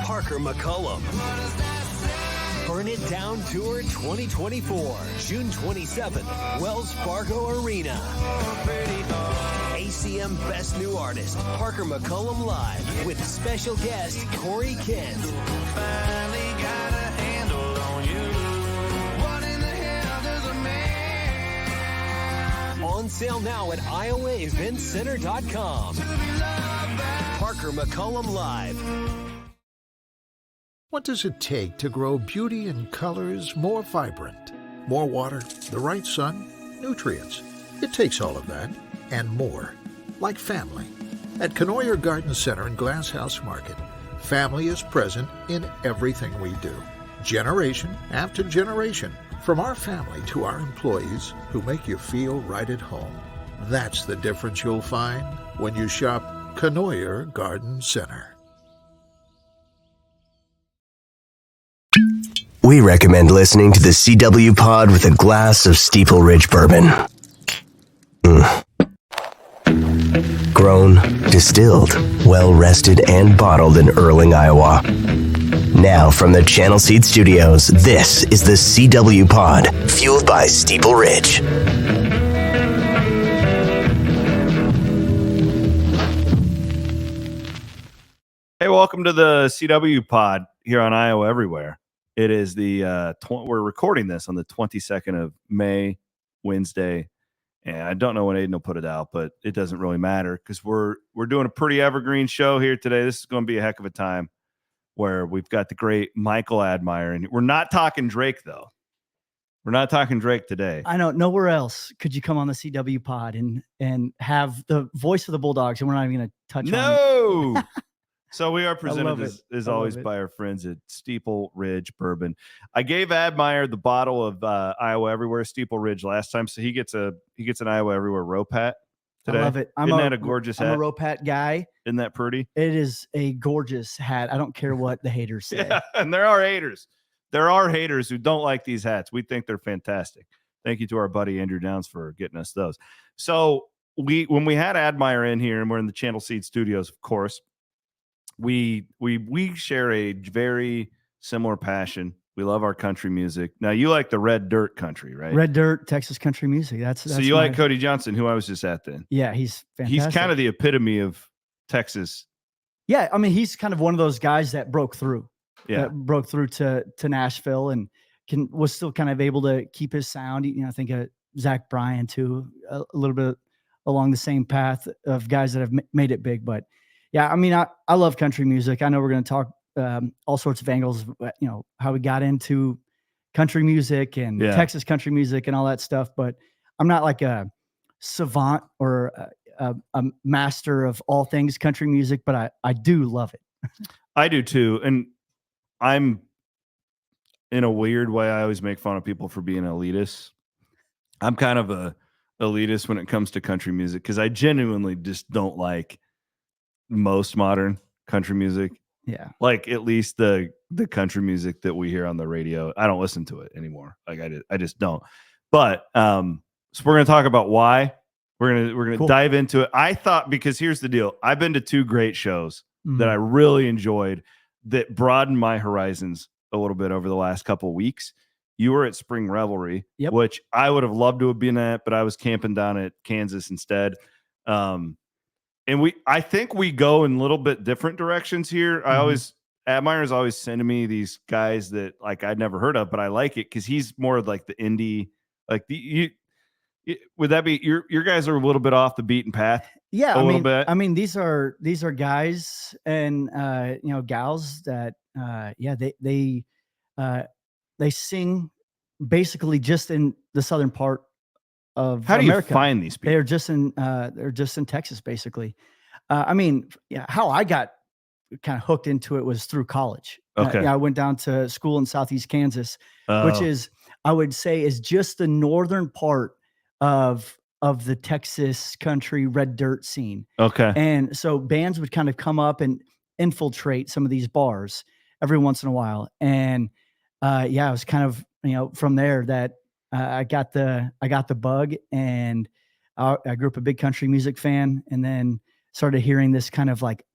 Parker McCollum. Burn It Down Tour 2024, June 27th, Wells Fargo Arena. ACM Best New Artist, Parker McCollum Live, with special guest Corey Kent. On sale now at IowaEventCenter.com. Parker McCollum Live. What does it take to grow beauty and colors more vibrant? More water, the right sun, nutrients. It takes all of that and more. Like family. At Conoyer Garden Center and Glass House Market, family is present in everything we do. Generation after generation. From our family to our employees who make you feel right at home. That's the difference you'll find when you shop Conoyer Garden Center. We recommend listening to the CW Pod with a glass of Steeple Ridge Bourbon. Grown, distilled, well-rested, and bottled in Erling, Iowa. Now from the Channel Seed Studios, this is the CW Pod, fueled by Steeple Ridge. Hey, welcome to the CW Pod here on Iowa Everywhere. It is the we're recording this on the 22nd of May, Wednesday, and I don't know when Aiden will put it out, but it doesn't really matter because we're doing a pretty evergreen show here today. This is going to be a heck of a time where we've got the great Michael Admire, and we're not talking Drake though. We're not talking Drake today. I know nowhere else could you come on the CW Pod and have the voice of the Bulldogs, and we're not even going to touch on it. So we are presented as always by our friends at Steeple Ridge Bourbon. I gave Admire the bottle of Iowa Everywhere Steeple Ridge last time, so he gets an Iowa Everywhere rope hat today. I love it. Isn't that a gorgeous hat? I'm a rope hat guy. Isn't that pretty? It is a gorgeous hat. I don't care what the haters say. Yeah, and there are haters. There are haters who don't like these hats. We think they're fantastic. Thank you to our buddy Andrew Downs for getting us those. So when we had Admire in here, and we're in the Channel Seed Studios, of course. We share a very similar passion. We love our country music. Now you like the red dirt country, right? Red dirt, Texas country music. That's so you like Cody Johnson, who I was just at then. Yeah, he's fantastic. He's kind of the epitome of Texas. Yeah, I mean, he's kind of one of those guys that broke through. Yeah, that broke through to Nashville and was still kind of able to keep his sound. You know, I think of Zack Bryan too, a little bit along the same path of guys that have made it big, but. Yeah, I mean, I love country music. I know we're going to talk all sorts of angles, you know, how we got into country music and Texas country music and all that stuff. But I'm not like a savant or a master of all things country music, but I do love it. I do too. And I'm, in a weird way, I always make fun of people for being elitist. I'm kind of a elitist when it comes to country music because I genuinely just don't like most modern country music. Yeah. Like at least the country music that we hear on the radio. I don't listen to it anymore. Like I just don't. But so we're going to talk about why. We're going to dive into it. I thought, because here's the deal. I've been to two great shows that I really enjoyed that broadened my horizons a little bit over the last couple of weeks. You were at Spring Revelry, which I would have loved to have been at, but I was camping down at Kansas instead. And I think we go in a little bit different directions here. Admire's always sending me these guys that like I'd never heard of, but I like it because he's more like the indie, like would that be your guys are a little bit off the beaten path? Yeah, a little bit. I mean, these are guys and you know, gals that they sing basically just in the southern part of How do America. You find these people? They're just in Texas, basically. I mean, how I got kind of hooked into it was through college. Okay. I went down to school in Southeast Kansas, which is, I would say, is just the northern part of the Texas country red dirt scene. Okay. And so bands would kind of come up and infiltrate some of these bars every once in a while. And it was kind of, you know, from there that I got the bug, and I grew up a big country music fan, and then started hearing this kind of like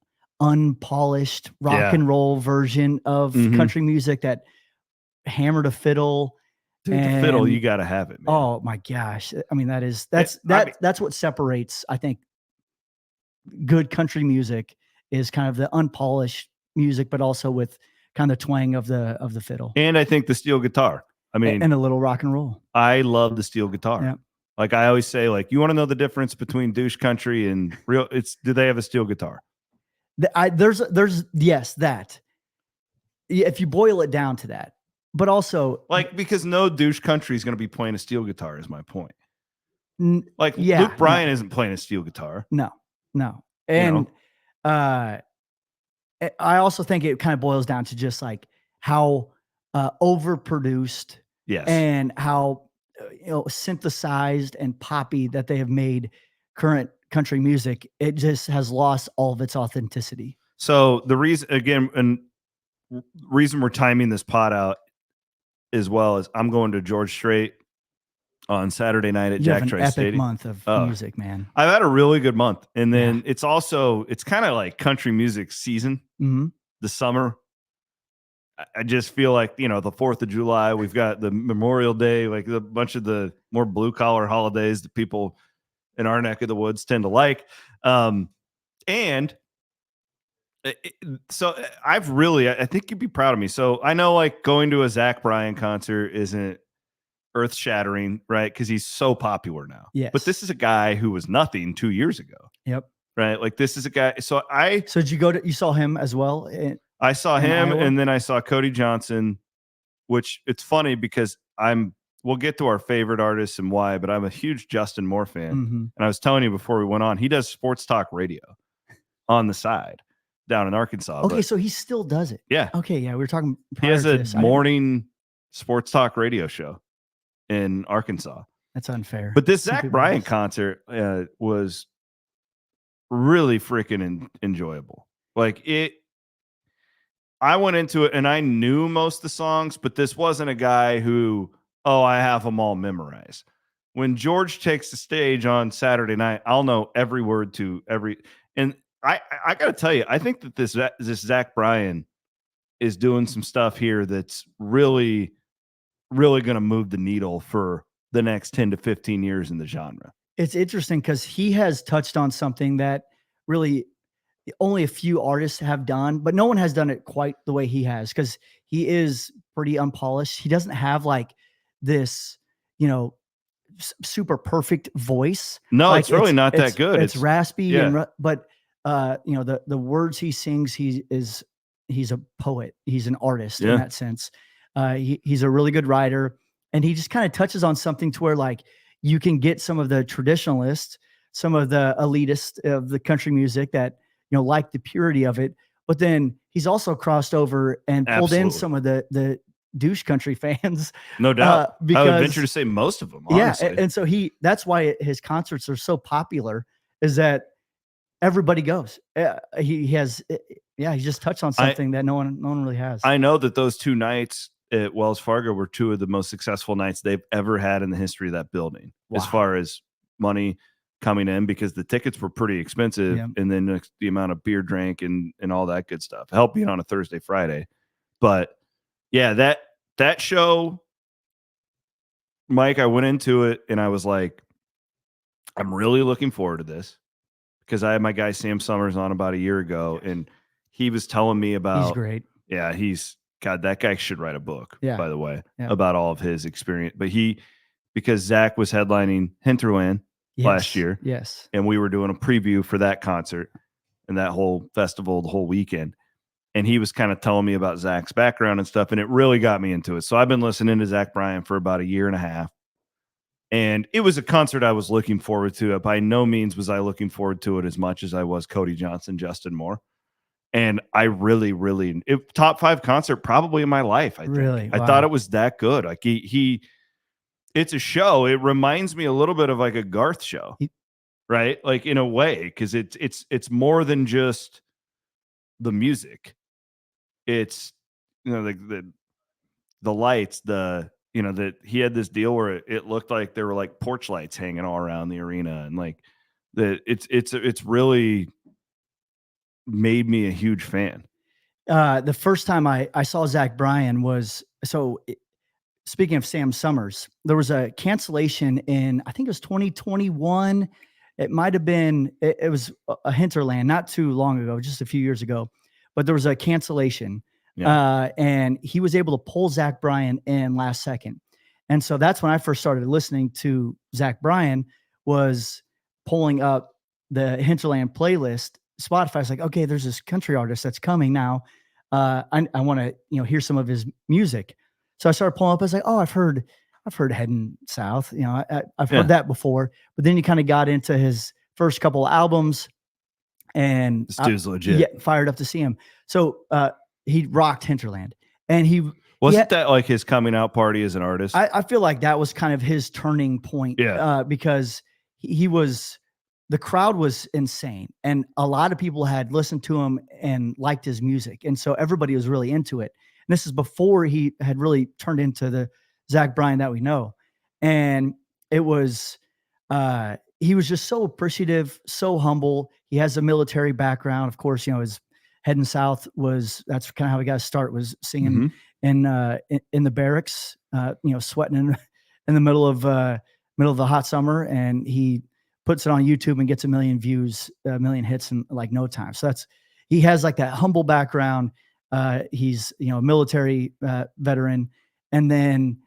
unpolished rock and roll version of country music that hammered a fiddle. Dude, the fiddle, you got to have it, man. Oh my gosh. I mean, that's what separates, I think, good country music is kind of the unpolished music, but also with kind of the twang of the fiddle. And I think the steel guitar. I mean, and a little rock and roll. I love the steel guitar. Yeah. Like I always say, like, you want to know the difference between douche country and real, do they have a steel guitar? There's yes, that. If you boil it down to that. But also, like, because no douche country is going to be playing a steel guitar is my point. Like Luke Bryan isn't playing a steel guitar. No. And I also think it kind of boils down to just like how overproduced and how synthesized and poppy that they have made current country music. It just has lost all of its authenticity. So the reason we're timing this pod out as well as I'm going to George Strait on Saturday night at Jack Trice Stadium. Epic month of music, man. I've had a really good month. And then it's kind of like country music season, the summer. I just feel like, the 4th of July, we've got the Memorial Day, like a bunch of the more blue collar holidays that people in our neck of the woods tend to like. So I think you'd be proud of me. So I know like going to a Zack Bryan concert isn't earth shattering, right? Because he's so popular now. Yes. But this is a guy who was nothing 2 years ago. Yep. Right. Like this is a guy. So did you you saw him as well? I saw him and then I saw Cody Johnson, which it's funny because we'll get to our favorite artists and why, but I'm a huge Justin Moore fan. And I was telling you before we went on, he does sports talk radio on the side down in Arkansas. Okay. So he still does it. Yeah. Okay. Yeah. We were talking. He has a morning sports talk radio show in Arkansas. That's unfair. But this Zack Bryan concert was really freaking enjoyable. Like I went into it and I knew most of the songs, but this wasn't a guy who, I have them all memorized. When George takes the stage on Saturday night, I'll know every word to every, and I got to tell you, I think that this Zack Bryan is doing some stuff here that's really, really going to move the needle for the next 10 to 15 years in the genre. It's interesting because he has touched on something that really only a few artists have done, but no one has done it quite the way he has because he is pretty unpolished. He doesn't have like this, super perfect voice. No, like, it's really not that good. It's raspy, but the words he sings, he's a poet. He's an artist in that sense. He's a really good writer, and he just kind of touches on something to where like you can get some of the traditionalists, some of the elitists of the country music that like the purity of it, but then he's also crossed over and pulled in some of the douche country fans. No doubt. Because, I would venture to say most of them, honestly. Yeah. And so that's why his concerts are so popular, is that everybody goes. He just touched on something that no one really has. I know that those 2 nights at Wells Fargo were 2 of the most successful nights they've ever had in the history of that building, as far as money coming in, because the tickets were pretty expensive. And then the amount of beer drank and all that good stuff helped being on a Thursday, Friday. But yeah, that show, Mike, I went into it and I was like, I'm really looking forward to this, because I had my guy Sam Summers on about a year ago, and he was telling me about, he's great. Yeah. That guy should write a book, by the way, Yeah. about all of his experience. But because Zach was headlining Hinterland last year. Yes. And we were doing a preview for that concert and that whole festival, the whole weekend. And he was kind of telling me about Zach's background and stuff. And it really got me into it. So I've been listening to Zack Bryan for about a year and a half. And it was a concert I was looking forward to. By no means was I looking forward to it as much as I was Cody Johnson, Justin Moore. And I really, really, top 5 concert probably in my life. I think. Really? I thought it was that good. Like it's a show. It reminds me a little bit of like a Garth show, right? Like in a way, because it's more than just the music. It's the lights, that he had this deal where it looked like there were like porch lights hanging all around the arena, and like it's really made me a huge fan. The first time I saw Zack Bryan was speaking of Sam Summers, there was a cancellation in, I think it was 2021. It might have been, it was a Hinterland not too long ago, just a few years ago, but there was a cancellation. And he was able to pull Zack Bryan in last second. And so that's when I first started listening to Zack Bryan, was pulling up the Hinterland playlist. Spotify's like, okay, there's this country artist that's coming now. I want to, hear some of his music. So I started pulling up. I was like, oh, I've heard Heading South. I've heard that before. But then you kind of got into his first couple of albums, and this dude's legit. Yeah, fired up to see him. So he rocked Hinterland, and wasn't that like his coming out party as an artist? I feel like that was kind of his turning point. Because the crowd was insane, and a lot of people had listened to him and liked his music, and so everybody was really into it. And this is before he had really turned into the Zack Bryan that we know. And it was, he was just so appreciative, so humble. He has a military background. Of course, his Heading South that's kind of how he got his start, was singing in the barracks, sweating in the middle of the hot summer. And he puts it on YouTube and gets 1 million views, 1 million hits in like no time. So he has like that humble background. He's, a military veteran, and then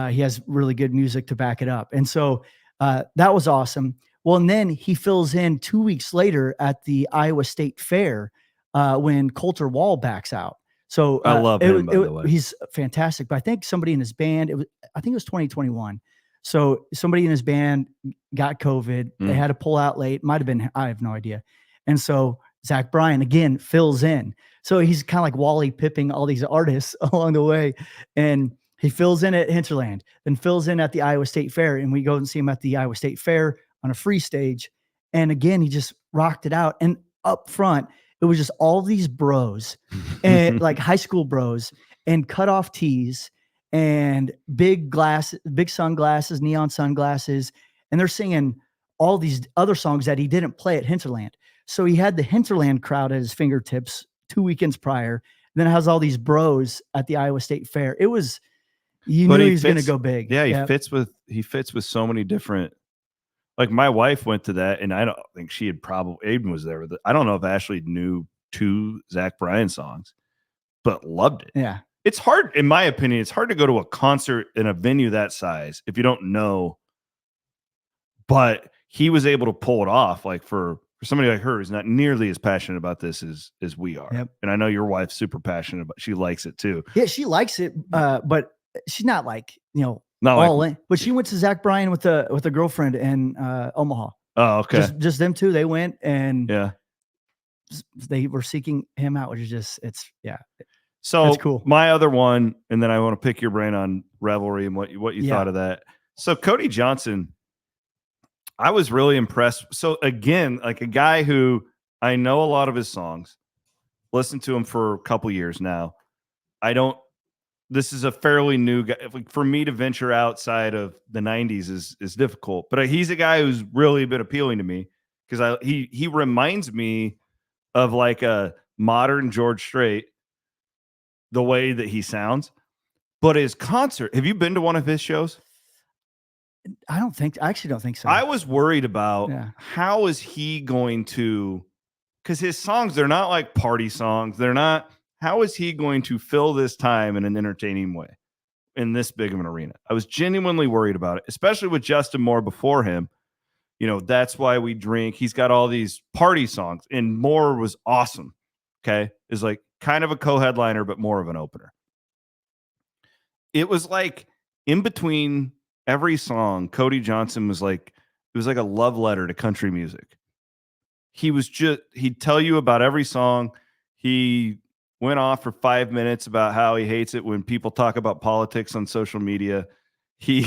he has really good music to back it up. And so that was awesome. Well, and then he fills in 2 weeks later at the Iowa State Fair when Coulter Wall backs out. So I love him, by the way. He's fantastic. But I think somebody in his band, I think it was 2021. So somebody in his band got COVID. They had to pull out late. Might have been, I have no idea. And so Zack Bryan again fills in. So he's kind of like Wally Pipping all these artists along the way. And he fills in at Hinterland, then fills in at the Iowa State Fair. And we go and see him at the Iowa State Fair on a free stage. And again, he just rocked it out. And up front, it was just all these bros and like high school bros and cut off tees and big sunglasses, neon sunglasses. And they're singing all these other songs that he didn't play at Hinterland. So he had the Hinterland crowd at his fingertips 2 weekends prior. And then it has all these bros at the Iowa State Fair. It was, knew he was going to go big. Yeah, he fits with so many different. Like my wife went to that, and I don't think she had Aiden was there with it. I don't know if Ashley knew 2 Zack Bryan songs, but loved it. Yeah. It's hard, in my opinion, it's hard to go to a concert in a venue that size if you don't know. But he was able to pull it off. Like for somebody like her who's not nearly as passionate about this as we are. Yep. And I know your wife's super passionate about, she likes it too. Yeah, she likes it, but she's not like, all in. But she went to Zack Bryan with a girlfriend in Omaha. Oh, okay. Just them two. They went and they were seeking him out, which is just So that's cool. My other one, and then I want to pick your brain on Revelry and what you thought of that. So Cody Johnson, I was really impressed. So again, like a guy who I know a lot of his songs, listened to him for a couple years now. This is a fairly new guy. For me to venture outside of the 90s is difficult, but he's a guy who's really been appealing to me because he reminds me of like a modern George Strait, the way that he sounds. But his concert, have you been to one of his shows? I actually don't think so. I was worried about how is he going to, because his songs, they're not like party songs. They're not. How is he going to fill this time in an entertaining way in this big of an arena? I was genuinely worried about it, especially with Justin Moore before him. That's Why We Drink. He's got all these party songs, and Moore was awesome. Okay. Is like kind of a co-headliner, but more of an opener. It was like in between every song, Cody Johnson was like, it was like a love letter to country music. He'd tell you about every song. He went off for 5 minutes about how he hates it when people talk about politics on social media. He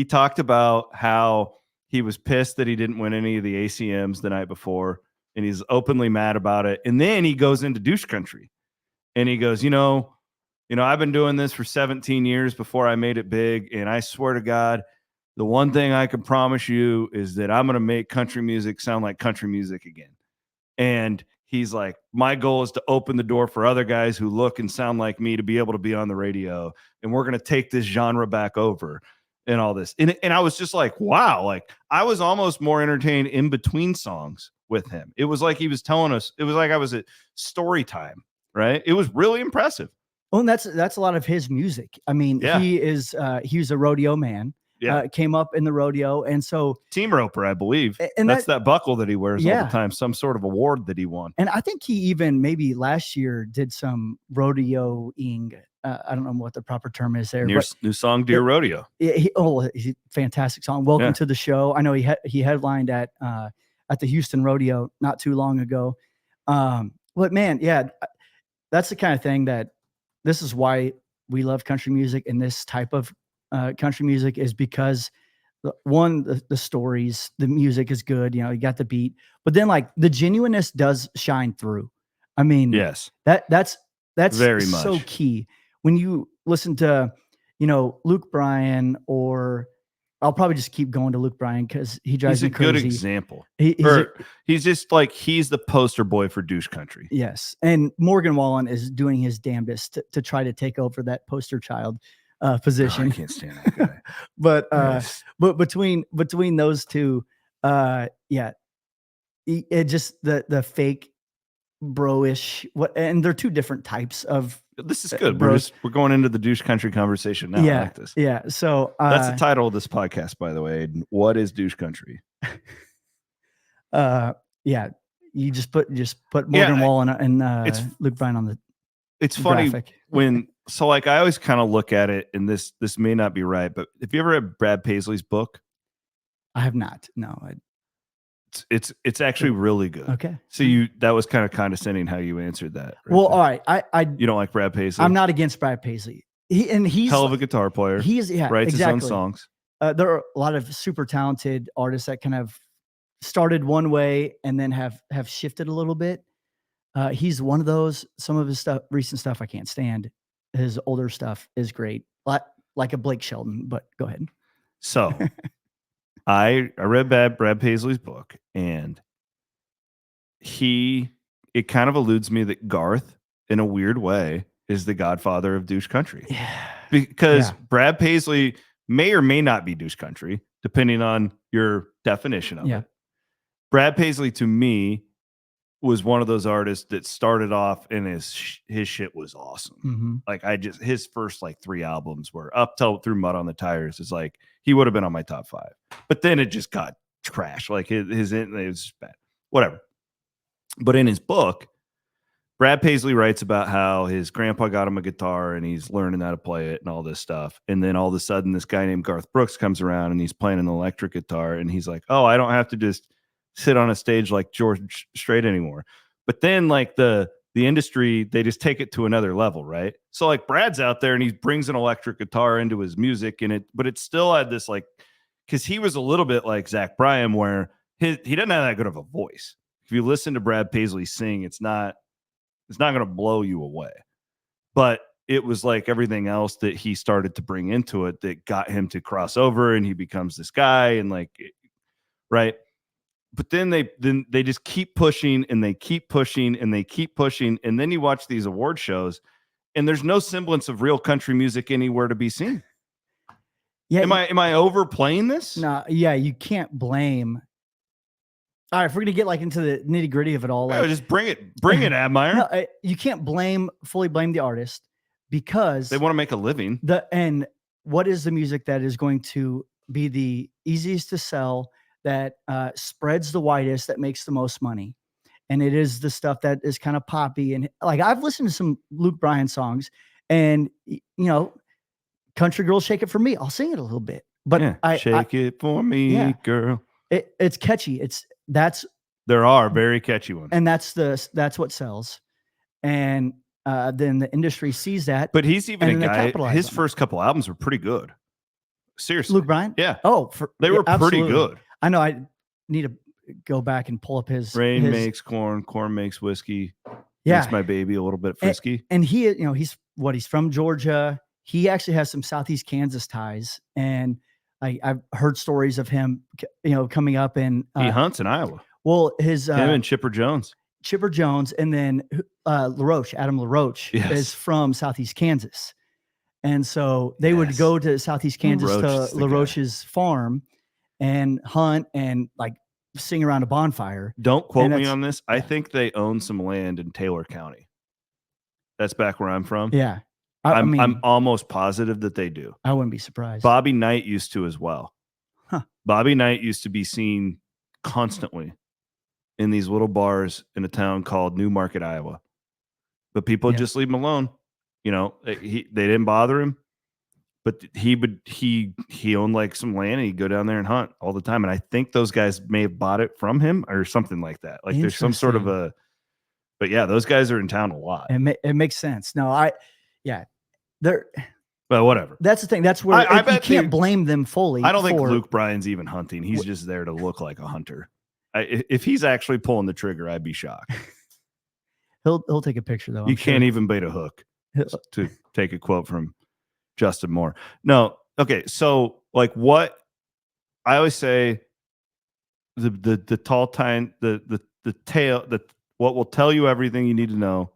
talked about how he was pissed that he didn't win any of the ACMs the night before, and he's openly mad about it. And then he goes into douche country, and he goes, I've been doing this for 17 years before I made it big, and I swear to God, the one thing I can promise you is that I'm going to make country music sound like country music again. And he's like, my goal is to open the door for other guys who look and sound like me to be able to be on the radio. And we're going to take this genre back over and all this. And I was just like, wow, like I was almost more entertained in between songs with him. It was like he was telling us, it was like I was at story time, right? It was really impressive. Well, and that's a lot of his music. I mean, he's a rodeo man. Came up in the rodeo, and so team roper, I believe, and that's that buckle that he wears all the time, some sort of award that he won. And I think he even maybe last year did some rodeoing. I don't know what the proper term is there. New song, Dear Rodeo. He's a fantastic song. Welcome to the show. I know he headlined at the Houston Rodeo not too long ago. But man, that's the kind of thing that this is why we love country music, and this type of country music is because the stories, the music is good. You know, you got the beat, but then like the genuineness does shine through. I mean, yes, that's very much so key when you listen to, you know, Luke Bryan, or I'll probably just keep going to Luke Bryan because he drives me crazy. He's a good example. He's just like, he's the poster boy for douche country. Yes, and Morgan Wallen is doing his damnedest to try to take over that poster child position. I can't stand that guy. but between those two, it just the fake bro-ish, and they're two different types of. This is good. We're going into the douche country conversation now. I like this. Yeah. So that's the title of this podcast, by the way. What is douche country? You just put Morgan Wallen and Luke Bryan on the. It's funny when like I always kind of look at it, and this may not be right, but have you ever read Brad Paisley's book? I have not. No. It's actually really good. Okay. So that was kind of condescending how you answered that. Well, all right. You don't like Brad Paisley? I'm not against Brad Paisley. He's hell of a guitar player. Writes his own songs. There are a lot of super talented artists that kind of started one way and then have shifted a little bit. He's one of those. Some of his recent stuff I can't stand. His older stuff is great, like a Blake Shelton. But go ahead. So, I read Brad Paisley's book, and it kind of eludes me that Garth, in a weird way, is the godfather of douche country. Yeah. Because Brad Paisley may or may not be douche country, depending on your definition of it. Brad Paisley, to me, was one of those artists that started off and his shit was awesome. Mm-hmm. Like his first like 3 albums were up through Mud on the Tires. Is like, he would have been on my top 5, but then it just got trash. Like it was bad, whatever. But in his book, Brad Paisley writes about how his grandpa got him a guitar and he's learning how to play it and all this stuff. And then all of a sudden this guy named Garth Brooks comes around and he's playing an electric guitar. And he's like, oh, I don't have to just sit on a stage like George Strait anymore. But then like the industry, they just take it to another level, right? So like Brad's out there and he brings an electric guitar into his music, but it still had this like, because he was a little bit like Zack Bryan, where he doesn't have that good of a voice. If you listen to Brad Paisley sing, it's not going to blow you away. But it was like everything else that he started to bring into it that got him to cross over, and he becomes this guy, and like, right. But then they just keep pushing and they keep pushing and they keep pushing. And then you watch these award shows and there's no semblance of real country music anywhere to be seen. Yeah. Am I overplaying this? No, you can't blame. All right, if we're gonna get like into the nitty gritty of it all, like, just bring it, Admire. No, you can't fully blame the artist, because they want to make a living. And what is the music that is going to be the easiest to sell, that spreads the widest, that makes the most money? And it is the stuff that is kind of poppy. And like, I've listened to some Luke Bryan songs, and Country Girl, Shake It For Me, I'll sing it a little bit, but Shake It For Me, girl. It's catchy. There are very catchy ones, and that's what sells. And then the industry sees that. But he's even a guy, his first couple albums were pretty good. Seriously. Luke Bryan? Yeah. Oh, they were pretty good. I know. I need to go back and pull up his. Rain makes corn, corn makes whiskey. Yeah. Makes my baby a little bit frisky. And he, he's from Georgia. He actually has some Southeast Kansas ties. And I've heard stories of him, coming up, and he hunts in Iowa. Well, him and Chipper Jones. Chipper Jones, and then LaRoche, Adam LaRoche, Yes. is from Southeast Kansas. And so they would go to Southeast Kansas to LaRoche's farm and hunt and like sing around a bonfire. Don't quote me on this. I think they own some land in Taylor County. That's back where I'm from. Yeah. I mean, I'm almost positive that they do. I wouldn't be surprised. Bobby Knight used to as well. Huh. Bobby Knight used to be seen constantly in these little bars in a town called New Market, Iowa. But people just leave him alone. You know, they didn't bother him, but he owned like some land and he'd go down there and hunt all the time. And I think those guys may have bought it from him or something like that. Like there's some sort of but yeah, those guys are in town a lot. It makes sense. No, they're, but whatever. That's the thing. That's where I bet you can't blame them fully. I don't think Luke Bryan's even hunting. He's just there to look like a hunter. If he's actually pulling the trigger, I'd be shocked. He'll take a picture though. You can't even bait a hook. To take a quote from Justin Moore. No, okay. So like what I always say, the tall time, the tail, what will tell you everything you need to know.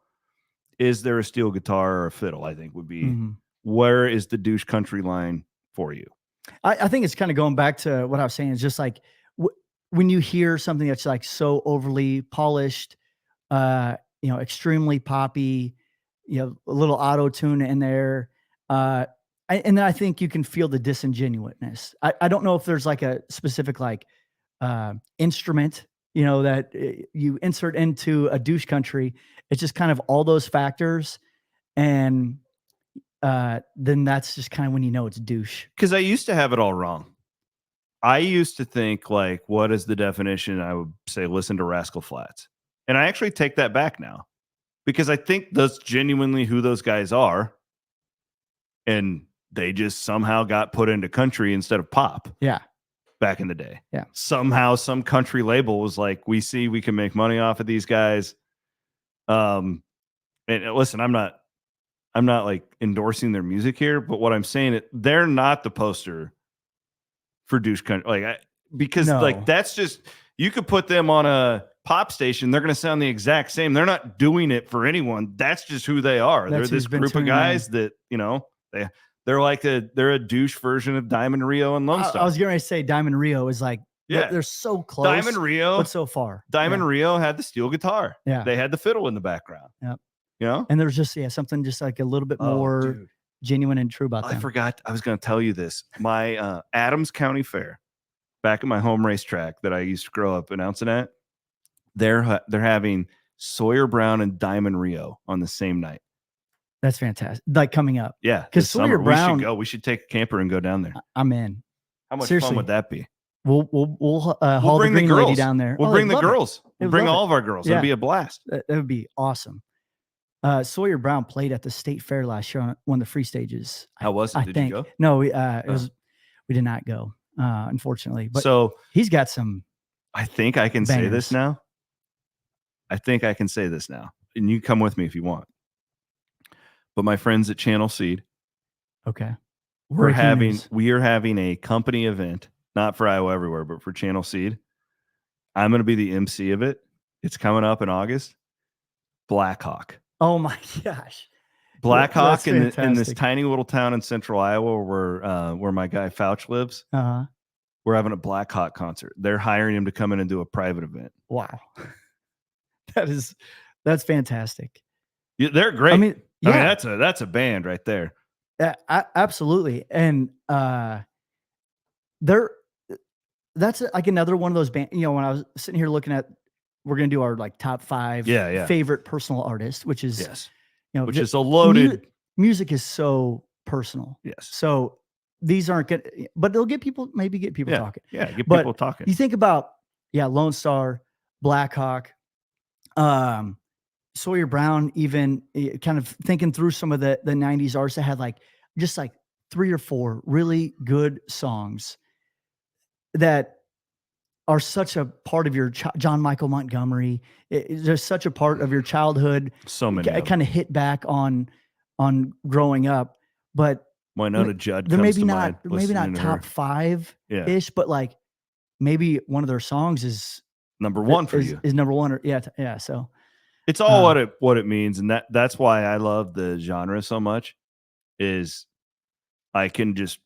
Is there a steel guitar or a fiddle? I think would be where is the douche country line for you? I think it's kind of going back to what I was saying. It's just like when you hear something that's like so overly polished, extremely poppy, a little auto tune in there. And then I think you can feel the disingenuousness. I don't know if there's like a specific like instrument, that you insert into a douche country. It's just kind of all those factors. And then that's just kind of when you know it's douche. Because I used to have it all wrong. I used to think like, what is the definition? I would say, listen to Rascal Flatts. And I actually take that back now. Because I think that's genuinely who those guys are. And they just somehow got put into country instead of pop. Yeah. Back in the day. Yeah. Somehow some country label was like, we can make money off of these guys. And listen, I'm not like endorsing their music here, but what I'm saying, they're not the poster for douche country. Like, that's just, you could put them on a pop station, they're going to sound the exact same. They're not doing it for anyone. That's just who they are. They're this group of guys that, they're like they're a douche version of Diamond Rio and Lone Star. I was going to say Diamond Rio is like, they're so close. Diamond Rio, but so far. Diamond Rio had the steel guitar. Yeah. They had the fiddle in the background. Yep. And there's just, something just like a little bit more genuine and true about them. I forgot. I was going to tell you this. My Adams County Fair, back at my home racetrack that I used to grow up announcing at, they're having Sawyer Brown and Diamond Rio on the same night. That's fantastic. Like coming up. Yeah. Because Sawyer Brown. We should take a camper and go down there. I'm in. How much fun would that be? We'll haul the green lady down there. We'll bring the girls. We'll bring all of our girls. It'll be a blast. That would be awesome. Sawyer Brown played at the state fair last year on one of the free stages. How was it? Did you go? No, we did not go, unfortunately. But so he's got some. I think I can say this now. And you come with me if you want. But my friends at Channel Seed. Okay. We are having a company event, not for Iowa Everywhere, but for Channel Seed. I'm going to be the MC of it. It's coming up in August. Blackhawk. Oh my gosh. Blackhawk in this tiny little town in central Iowa where my guy Fouch lives. Uh-huh. We're having a Blackhawk concert. They're hiring him to come in and do a private event. Wow. That's fantastic. Yeah, they're great. I mean, that's a band right there. Absolutely. And that's like another one of those bands, when I was sitting here looking at, we're going to do our like top 5 favorite personal artists, which is, which is a loaded music is so personal. Yes. So these aren't good, but they'll get people talking. Yeah. Get people talking. You think about, Lone Star, Blackhawk, Sawyer Brown, even kind of thinking through some of the 90s artists that had like just like 3 or 4 really good songs that are such a part of your John Michael Montgomery. There's such a part of your childhood. So many kind of hit back on growing up, but Winona Judd. They're maybe not top 5 ish, but like maybe one of their songs is number one for is, you. is number one. Or, yeah. So It's all what it means, and that's why I love the genre so much. Is I can just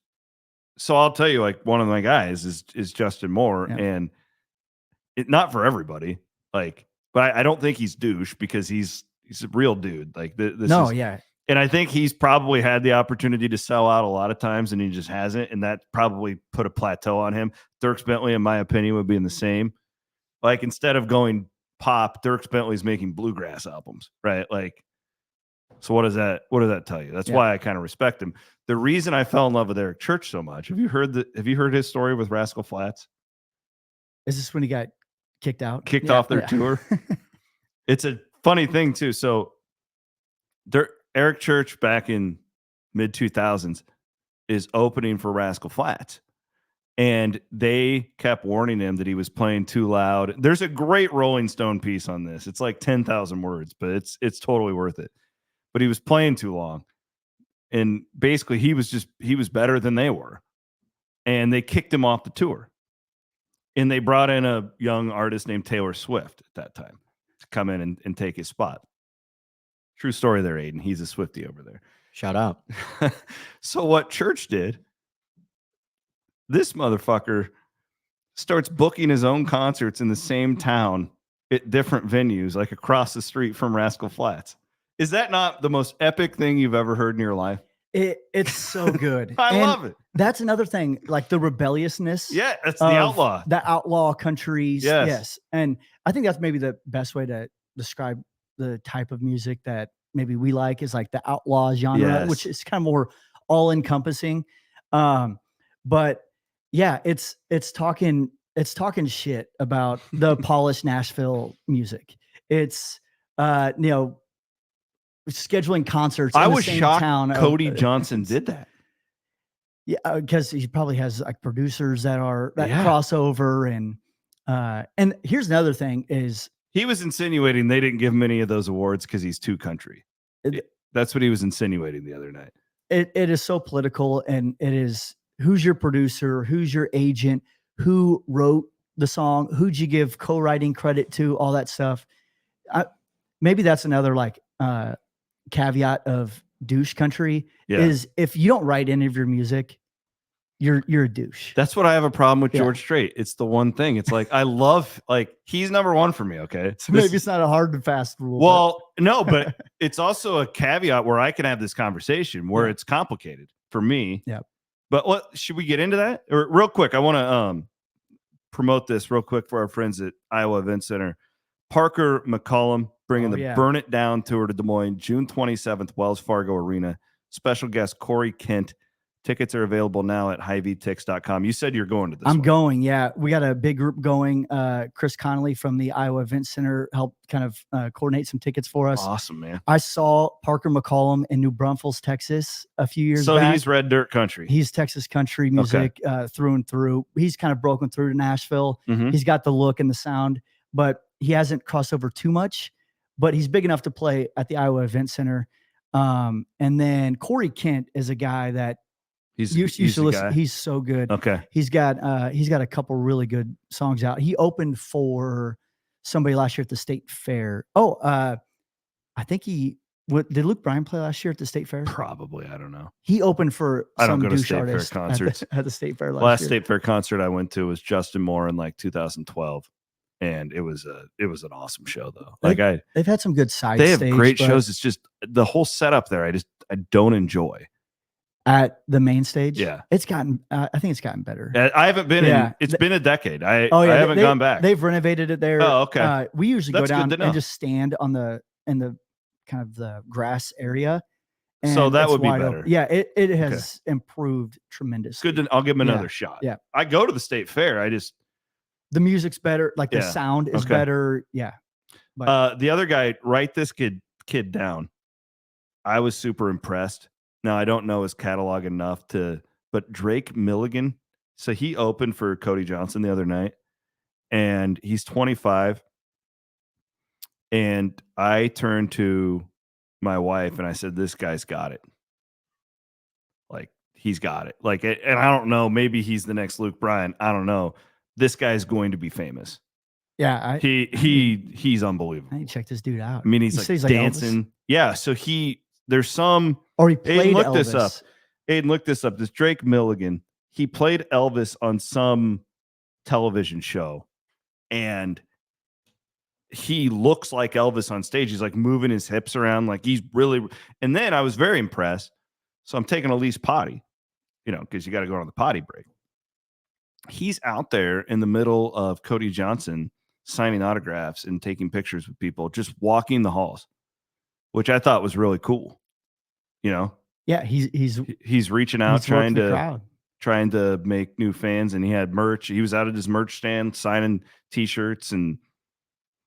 so I'll tell you, like, one of my guys is Justin Moore, and it not for everybody, like, but I don't think he's douche because he's a real dude. Like and I think he's probably had the opportunity to sell out a lot of times, and he just hasn't, and that probably put a plateau on him. Dierks Bentley, in my opinion, would be in the same. Like, instead of going pop, Dierks Bentley's making bluegrass albums, right? Like, so what does that tell you? That's why I kind of respect him. The reason I fell in love with Eric Church so much. Have you heard his story with Rascal Flatts? Is this when he got kicked off their tour? It's a funny thing too. So Eric Church back in mid 2000s is opening for Rascal Flatts. And they kept warning him that he was playing too loud. There's a great Rolling Stone piece on this. It's like 10,000 words, but it's totally worth it. But he was playing too long. And basically he was better than they were. And they kicked him off the tour. And they brought in a young artist named Taylor Swift at that time to come in and take his spot. True story there, Aiden. He's a Swiftie over there. Shout out. So what Church did, this motherfucker starts booking his own concerts in the same town at different venues, like across the street from Rascal Flatts. Is that not the most epic thing you've ever heard in your life? It's so good. I love it. That's another thing, like the rebelliousness. Yeah, that's the outlaw. The outlaw countries. Yes. And I think that's maybe the best way to describe the type of music that maybe we like is like the outlaw genre, which is kind of more all encompassing. But yeah, it's talking shit about the polished Nashville music. It's scheduling concerts. I in was the same shocked town Cody Johnson did that. Yeah, because he probably has like producers that crossover, and here's another thing is he was insinuating they didn't give him any of those awards because he's too country. That's what he was insinuating the other night. It is so political, and it is who's your producer, who's your agent, who wrote the song, who'd you give co-writing credit to, all that stuff. Maybe that's another like caveat of douche country is if you don't write any of your music, you're a douche. That's what I have a problem with George Strait. It's the one thing. It's like I love he's number one for me. Okay, so maybe it's not a hard and fast rule. Well, no, but it's also a caveat where I can have this conversation where it's complicated for me. Yeah. But what should we get into that? Or real quick, I want to promote this real quick for our friends at Iowa Event Center. Parker McCollum bringing the Burn It Down tour to Des Moines, June 27th, Wells Fargo Arena. Special guest Corey Kent. Tickets are available now at highvtix.com. You said you're going to this. I'm going. Yeah, we got a big group going. Chris Connolly from the Iowa Event Center helped kind of coordinate some tickets for us. Awesome, man. I saw Parker McCollum in New Braunfels, Texas, a few years back. So he's red dirt country. He's Texas country music through and through. He's kind of broken through to Nashville. Mm-hmm. He's got the look and the sound, but he hasn't crossed over too much. But he's big enough to play at the Iowa Event Center. And then Corey Kent is a guy that you should listen. He's so good. Okay. He's got a couple really good songs out. He opened for somebody last year at the State Fair. I think did Luke Bryan play last year at the State Fair? Probably. I don't know. He opened for some douche artist concerts at the State Fair last year. State Fair concert I went to was Justin Moore in like 2012. And it was an awesome show though. They've had some good side. They have great shows. It's just the whole setup there. I don't enjoy. At the main stage, it's gotten. I think it's gotten better. I haven't been in. It's been a decade. I haven't gone back. They've renovated it there. Oh, okay. We usually That's go down and just stand in the kind of the grass area. And so that would be better. Yeah, it has improved tremendously. Good. I'll give them another shot. Yeah, I go to the State Fair. The music's better. Like the sound is better. Yeah. But the other guy, write this kid down. I was super impressed. Now, I don't know his catalog enough but Drake Milligan. So he opened for Cody Johnson the other night, and he's 25. And I turned to my wife and I said, this guy's got it. Like, he's got it. Like, and I don't know, maybe he's the next Luke Bryan. I don't know. This guy's going to be famous. Yeah, He's unbelievable. I need to check this dude out. I mean, he's You like say dancing. Elvis? Yeah. So there's some. Or he Aiden, played look Elvis. this up. Aiden, look this up. This Drake Milligan. He played Elvis on some television show, and he looks like Elvis on stage. He's like moving his hips around, like he's really. And then I was very impressed. So I'm taking Elise potty, because you got to go on the potty break. He's out there in the middle of Cody Johnson signing autographs and taking pictures with people, just walking the halls, which I thought was really cool. Yeah, he's reaching out, trying to make new fans, and he had merch. He was out at his merch stand signing T-shirts, and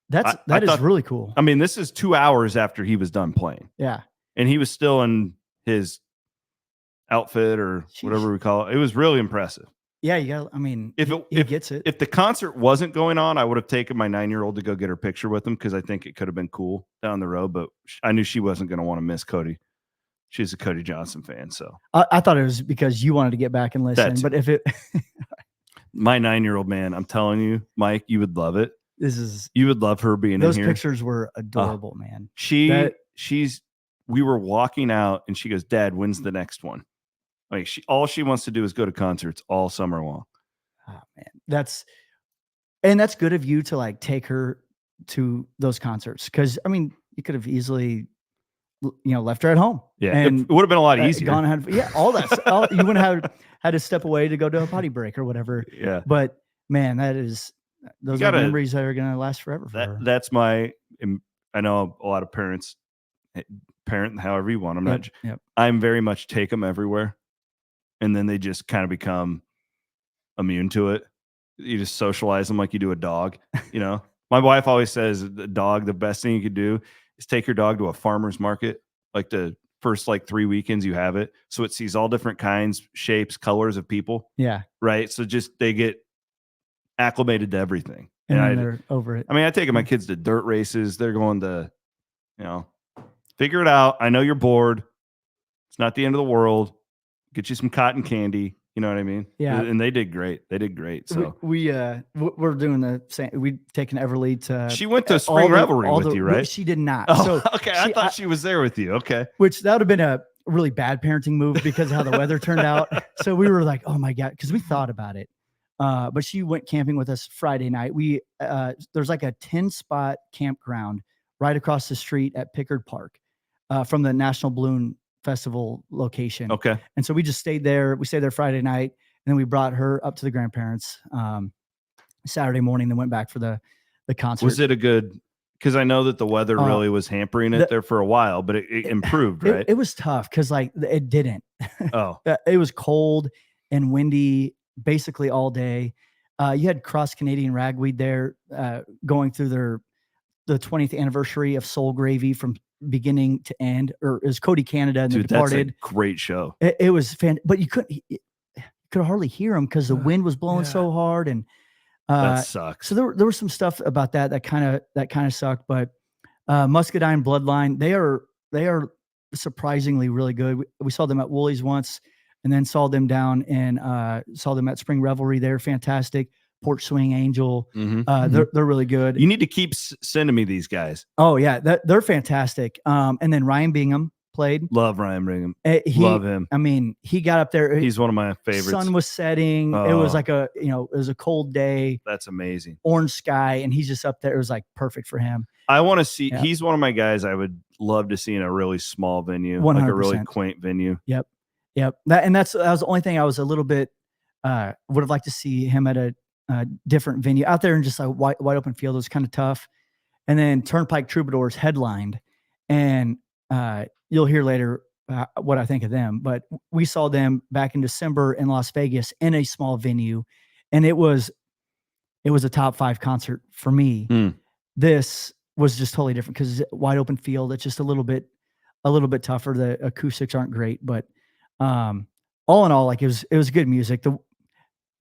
that is really cool. I mean, this is 2 hours after he was done playing. Yeah, and he was still in his outfit or whatever we call it. It was really impressive. Yeah, he gets it. If the concert wasn't going on, I would have taken my 9-year-old to go get her picture with him because I think it could have been cool down the road. But I knew she wasn't going to want to miss Cody. She's a Cody Johnson fan, so I thought it was because you wanted to get back and listen. But if it, my 9-year-old, man, I'm telling you, Mike, you would love it. You would love her being in here. Those pictures were adorable, man. We were walking out, and she goes, "Dad, when's the next one?" Like all she wants to do is go to concerts all summer long. Oh man, that's good of you to like take her to those concerts, because I mean you could have easily, left her at home. Yeah, and it would have been a lot easier. All that. You wouldn't have had to step away to go to a potty break or whatever. Yeah, but man, those are memories that are gonna last forever. That's I know a lot of parents parent however you want. I'm very much take them everywhere. And then they just kind of become immune to it. You just socialize them like you do a dog. My wife always says the dog, the best thing you could do is take your dog to a farmer's market, like the first 3 weekends you have it. So it sees all different kinds, shapes, colors of people. Yeah. Right. So just they get acclimated to everything. And then they're over it. I mean, I take my kids to dirt races. They're going to, figure it out. I know you're bored. It's not the end of the world. Get you some cotton candy. You know what I mean? Yeah. And they did great. So we're doing the same. We've taken Everly to. She went to Spring Revelry with you, right? She did not. Oh, so okay. I thought she was there with you. Okay. Which that would have been a really bad parenting move because of how the weather turned out. So we were like, oh my God, because we thought about it. But she went camping with us Friday night. There's like a 10-spot campground right across the street at Pickard Park from the National Balloon Festival location. Okay. And so we just stayed there. We stayed there Friday night, and then we brought her up to the grandparents Saturday morning, then went back for the concert. Was it a good, because I know that the weather really was hampering it there for a while, but it improved, right? It was tough because it didn't. Oh. It was cold and windy basically all day. You had Cross Canadian Ragweed there going through the 20th anniversary of Soul Gravy from beginning to end, or is Cody Canada and the Departed. That's a great show. It was but you could hardly hear him because the wind was blowing so hard, and that sucks. So there was some stuff about that kind of sucked. But Muscadine Bloodline, they are surprisingly really good. We saw them at Woolies once, and then saw them down and saw them at Spring Revelry. They're fantastic. Porch Swing Angel. They're really good. You need to keep sending me these guys. Oh yeah, they're fantastic. And then Ryan Bingham played. Love Ryan Bingham. Love him. I mean, he got up there. He's one of my favorites. Sun was setting. It was like it was a cold day. That's amazing. Orange sky, and he's just up there. It was like perfect for him. I want to see. Yeah. He's one of my guys I would love to see in a really small venue, 100%. Like a really quaint venue. Yep. That was the only thing I was a little bit would have liked to see him at a different venue out there, and just a wide open field. It was kind of tough. And then Turnpike Troubadours headlined, and you'll hear later what I think of them. But we saw them back in December in Las Vegas in a small venue, and it was a top 5 concert for me. This was just totally different because it's a wide open field. It's just a little bit tougher. The acoustics aren't great, but all in all, like it was good music.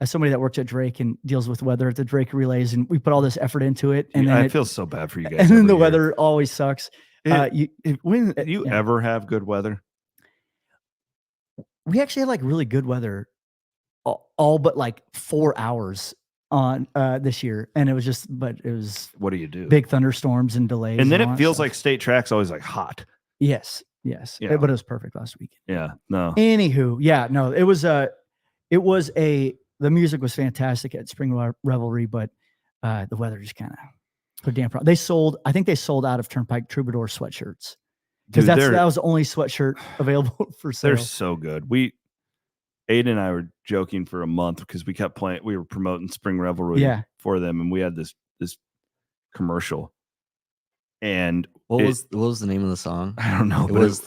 As somebody that works at Drake and deals with weather at the Drake relays, and we put all this effort into it, and then I feel so bad for you guys. And then the weather always sucks. When you ever have good weather? We actually had like really good weather, all but like 4 hours on this year, and it was What do you do? big thunderstorms and delays. And then all it that feels stuff. like state track's always like hot. Yes. Yeah. But it was perfect last week. Yeah. No. Anywho, yeah, no, the music was fantastic at Spring Revelry, but the weather just kind of put a damper on. I think they sold out of Turnpike Troubadour sweatshirts because Dude, that was the only sweatshirt available for sale. They're so good. Aiden and I were joking for a month because we kept playing. We were promoting Spring Revelry for them, and we had this commercial. And what was the name of the song? I don't know. It was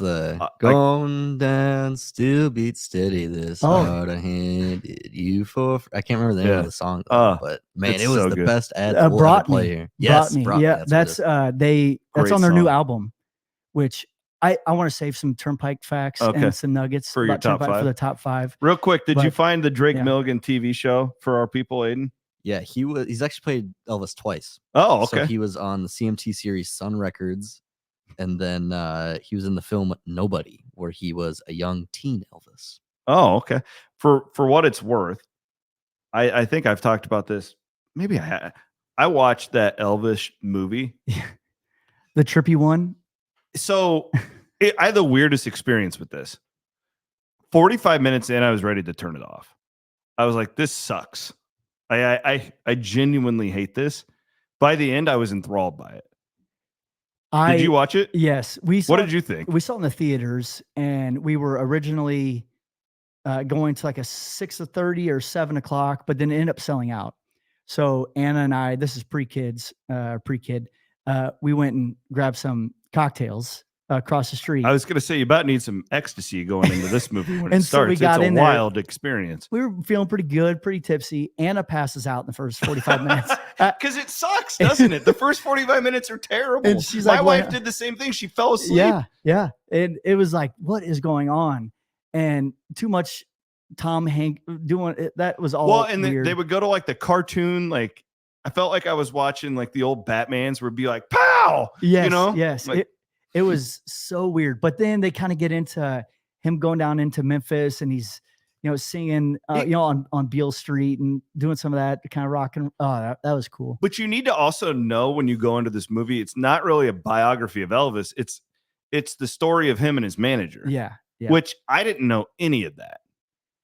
going down, still beat steady. This hard I handed you for. I can't remember the name of the song, but man, it was so the good. Best ad we'll ever play here. Yes, Brought me. Yeah, that's on their new album, which I want to save some Turnpike facts and some nuggets for your top five. For the top five. Real quick, did you find the Drake Milligan TV show for our people, Aiden? Yeah, he's actually played Elvis twice. Oh, okay. So he was on the CMT series Sun Records, and then he was in the film Nobody, where he was a young teen Elvis. Oh, okay. For what it's worth, I think I've talked about this. Maybe I watched that Elvis movie. The trippy one. So I had the weirdest experience with this. 45 minutes in, I was ready to turn it off. I was like, this sucks. I genuinely hate this. By the end, I was enthralled by it. Did you watch it? Yes. What did you think? We saw it in the theaters, and we were originally going to like a 6:30 or 7 o'clock, but then it ended up selling out. So Anna and I, this is pre-kid, we went and grabbed some cocktails across the street. I was going to say, you about need some ecstasy going into this movie when it so starts. we got it's a in there. Wild experience. We were feeling pretty good, pretty tipsy. Anna passes out in the first 45 minutes. Because it sucks, doesn't it? The first 45 minutes are terrible. And she's My like, wife did the same thing. She fell asleep. Yeah. And it was like, what is going on? And too much Tom Hanks doing it. That was all well, and weird. they would go to like the cartoon, like I felt like I was watching like the old Batmans where it'd be like, pow! Yes, you know? Yes. Like, it was so weird. But then they kind of get into him going down into Memphis, and he's, singing, on Beale Street and doing some of that kind of rock and that was cool. But you need to also know when you go into this movie, it's not really a biography of Elvis. It's the story of him and his manager. Yeah. Which I didn't know any of that.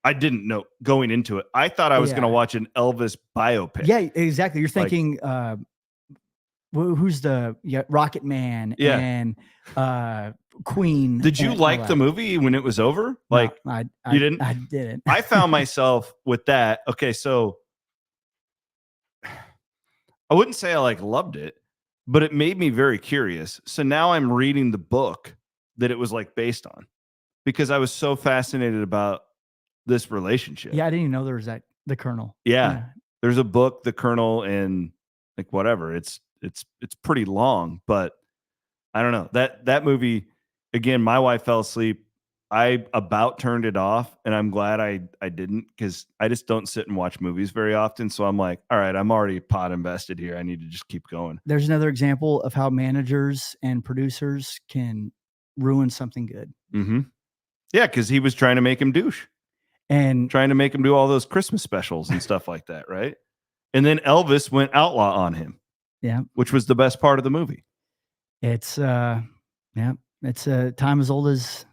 I didn't know going into it. I thought I was going to watch an Elvis biopic. Yeah, exactly. You're thinking, who's the Rocket Man and Queen. Did you like the movie when it was over? Like, no, you didn't? I didn't. I found myself with that. Okay, so I wouldn't say I loved it, but it made me very curious. So now I'm reading the book that it was based on because I was so fascinated about this relationship. Yeah, I didn't even know there was the Colonel. Yeah. There's a book, The Colonel, and whatever. It's pretty long, but I don't know. That movie, again, my wife fell asleep. I about turned it off, and I'm glad I didn't, because I just don't sit and watch movies very often. So I'm like, all right, I'm already pot invested here. I need to just keep going. There's another example of how managers and producers can ruin something good. Mm-hmm. Yeah, because he was trying to make him douche. And trying to make him do all those Christmas specials and stuff like that, right? And then Elvis went outlaw on him. Yeah. Which was the best part of the movie. It's it's a time as old as,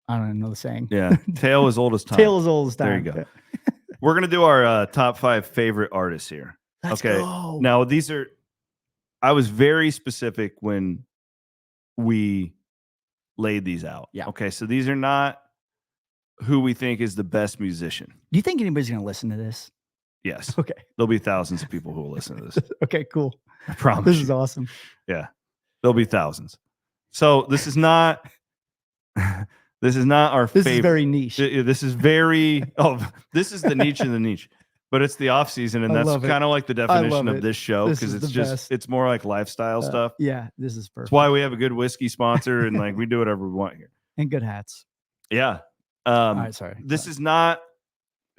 I don't even know the saying. Yeah. Tale as old as time. Tale as old as time. There you go. We're going to do our top 5 favorite artists here. Let's okay. go. Now I was very specific when we laid these out. Yeah. Okay. So these are not who we think is the best musician. Do you think anybody's going to listen to this? Yes. Okay. There'll be thousands of people who will listen to this. Okay, cool. I promise. This is awesome. Yeah. There'll be thousands. So this is not our this favorite. This is very niche. This is this is the niche in the niche. But it's the off season, and that's kind of like the definition of this show, because it's more like lifestyle stuff. Yeah, this is perfect. That's why we have a good whiskey sponsor, and we do whatever we want here. And good hats. Yeah. All right, sorry. This is not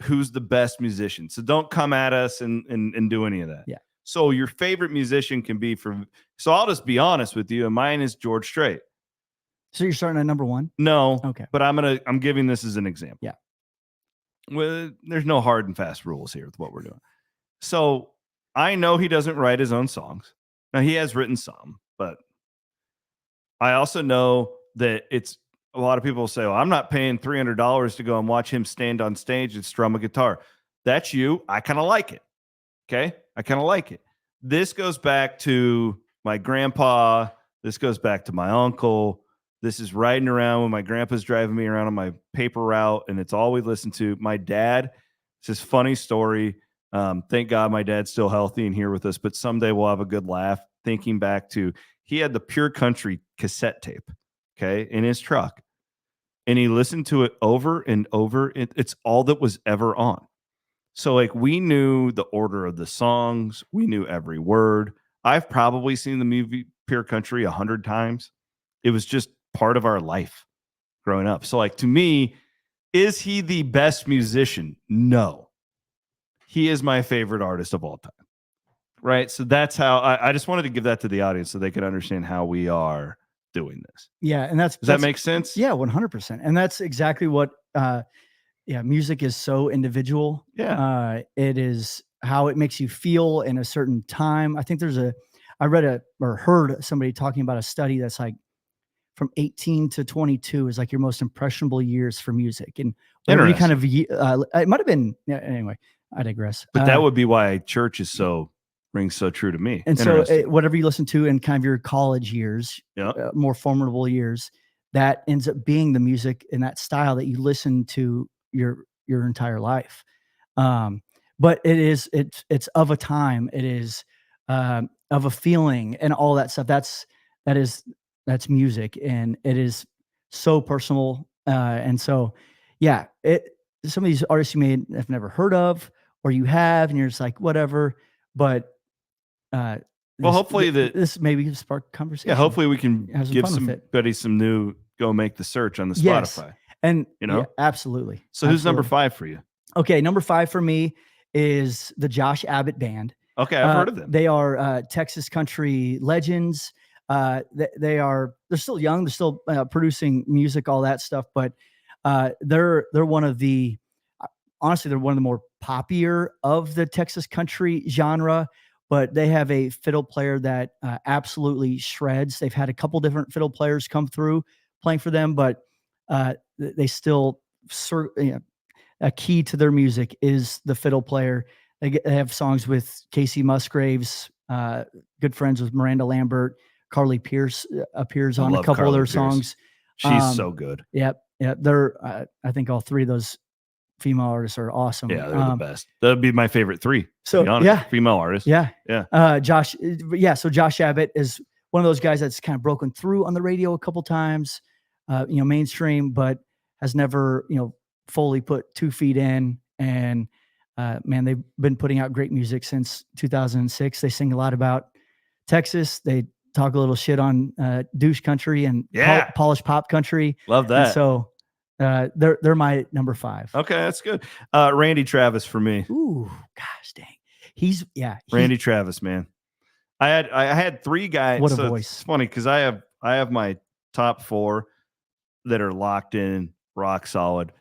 who's the best musician. So don't come at us and do any of that. Yeah. So your favorite musician can be so I'll just be honest with you, and mine is George Strait. So you're starting at number 1? No. Okay. But I'm giving this as an example. Yeah. Well, there's no hard and fast rules here with what we're doing. So I know he doesn't write his own songs. Now he has written some, but I also know that it's a lot of people say, well, I'm not paying $300 to go and watch him stand on stage and strum a guitar. That's you. I kind of like it. Okay. I kind of like it. This goes back to my grandpa. This goes back to my uncle. This is riding around when my grandpa's driving me around on my paper route, and it's all we listen to. My dad, it's this funny story. Thank God my dad's still healthy and here with us, but someday we'll have a good laugh thinking back to he had the Pure Country cassette tape, okay, in his truck. And he listened to it over and over. It's all that was ever on. So like we knew the order of the songs. We knew every word. I've probably seen the movie Pure Country 100 times. It was just part of our life growing up. So like to me, is he the best musician? No. He is my favorite artist of all time. Right? So that's how I just wanted to give that to the audience so they could understand how we are doing this. Yeah. And does that make sense? Yeah, 100%. And that's exactly what music is so individual. Yeah. It is how it makes you feel in a certain time. I think I read or heard somebody talking about a study that's like from 18 to 22 is like your most impressionable years for music. And every kind of, it might've been, anyway, I digress. But that would be why church is rings so true to me. And so whatever you listen to in kind of your college years, more formidable years, that ends up being the music in that style that you listen to your entire life. But it's of a time, it is of a feeling and all that stuff. That's music, and it is so personal. And so, yeah, some of these artists you may have never heard of, or you have, and you're just like, whatever. But hopefully this maybe spark conversation. Yeah, hopefully we can give somebody some new. Go make the search on the Spotify. Yes. And absolutely. So who's number 5 for you? Okay, number 5 for me is the Josh Abbott Band. Okay, I've heard of them. They are Texas country legends. They're still young. They're still producing music, all that stuff. But they're one of the more poppier of the Texas country genre. But they have a fiddle player that absolutely shreds. They've had a couple different fiddle players come through playing for them, but they still a key to their music is the fiddle player. They have songs with Casey Musgraves, good friends with Miranda Lambert. Carly Pierce appears on a couple of their songs. She's so good. Yep. They're I think all three of those female artists are awesome. Yeah, they're the best. That'd be my favorite 3. So to be honest. Female artists. Yeah. Josh. So Josh Abbott is one of those guys that's kind of broken through on the radio a couple times, mainstream, but has never, fully put 2 feet in. And man, they've been putting out great music since 2006. They sing a lot about Texas. They talk a little shit on douche country and polished pop country. Love that. And so they're my number 5. Okay, that's good. Randy Travis for me. Ooh, gosh dang. Randy Travis, man. I had 3 guys. What a voice. It's funny because I have my top 4 that are locked in, rock solid,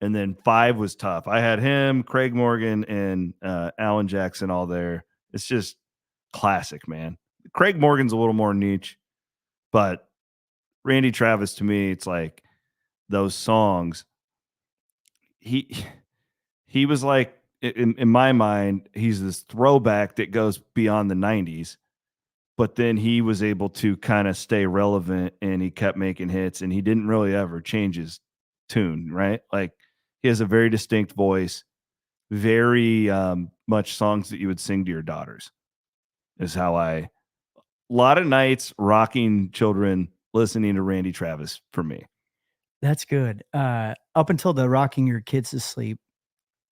and then 5 was tough. I had him, Craig Morgan, and Alan Jackson all there. It's just classic, man. Craig Morgan's a little more niche, but Randy Travis to me, it's like those songs. He was like in my mind, he's this throwback that goes beyond the 90s. But then he was able to kind of stay relevant, and he kept making hits, and he didn't really ever change his tune, right? Like he has a very distinct voice, very much songs that you would sing to your daughters is how a lot of nights rocking children listening to Randy Travis for me. That's good. Up until the rocking your kids to sleep,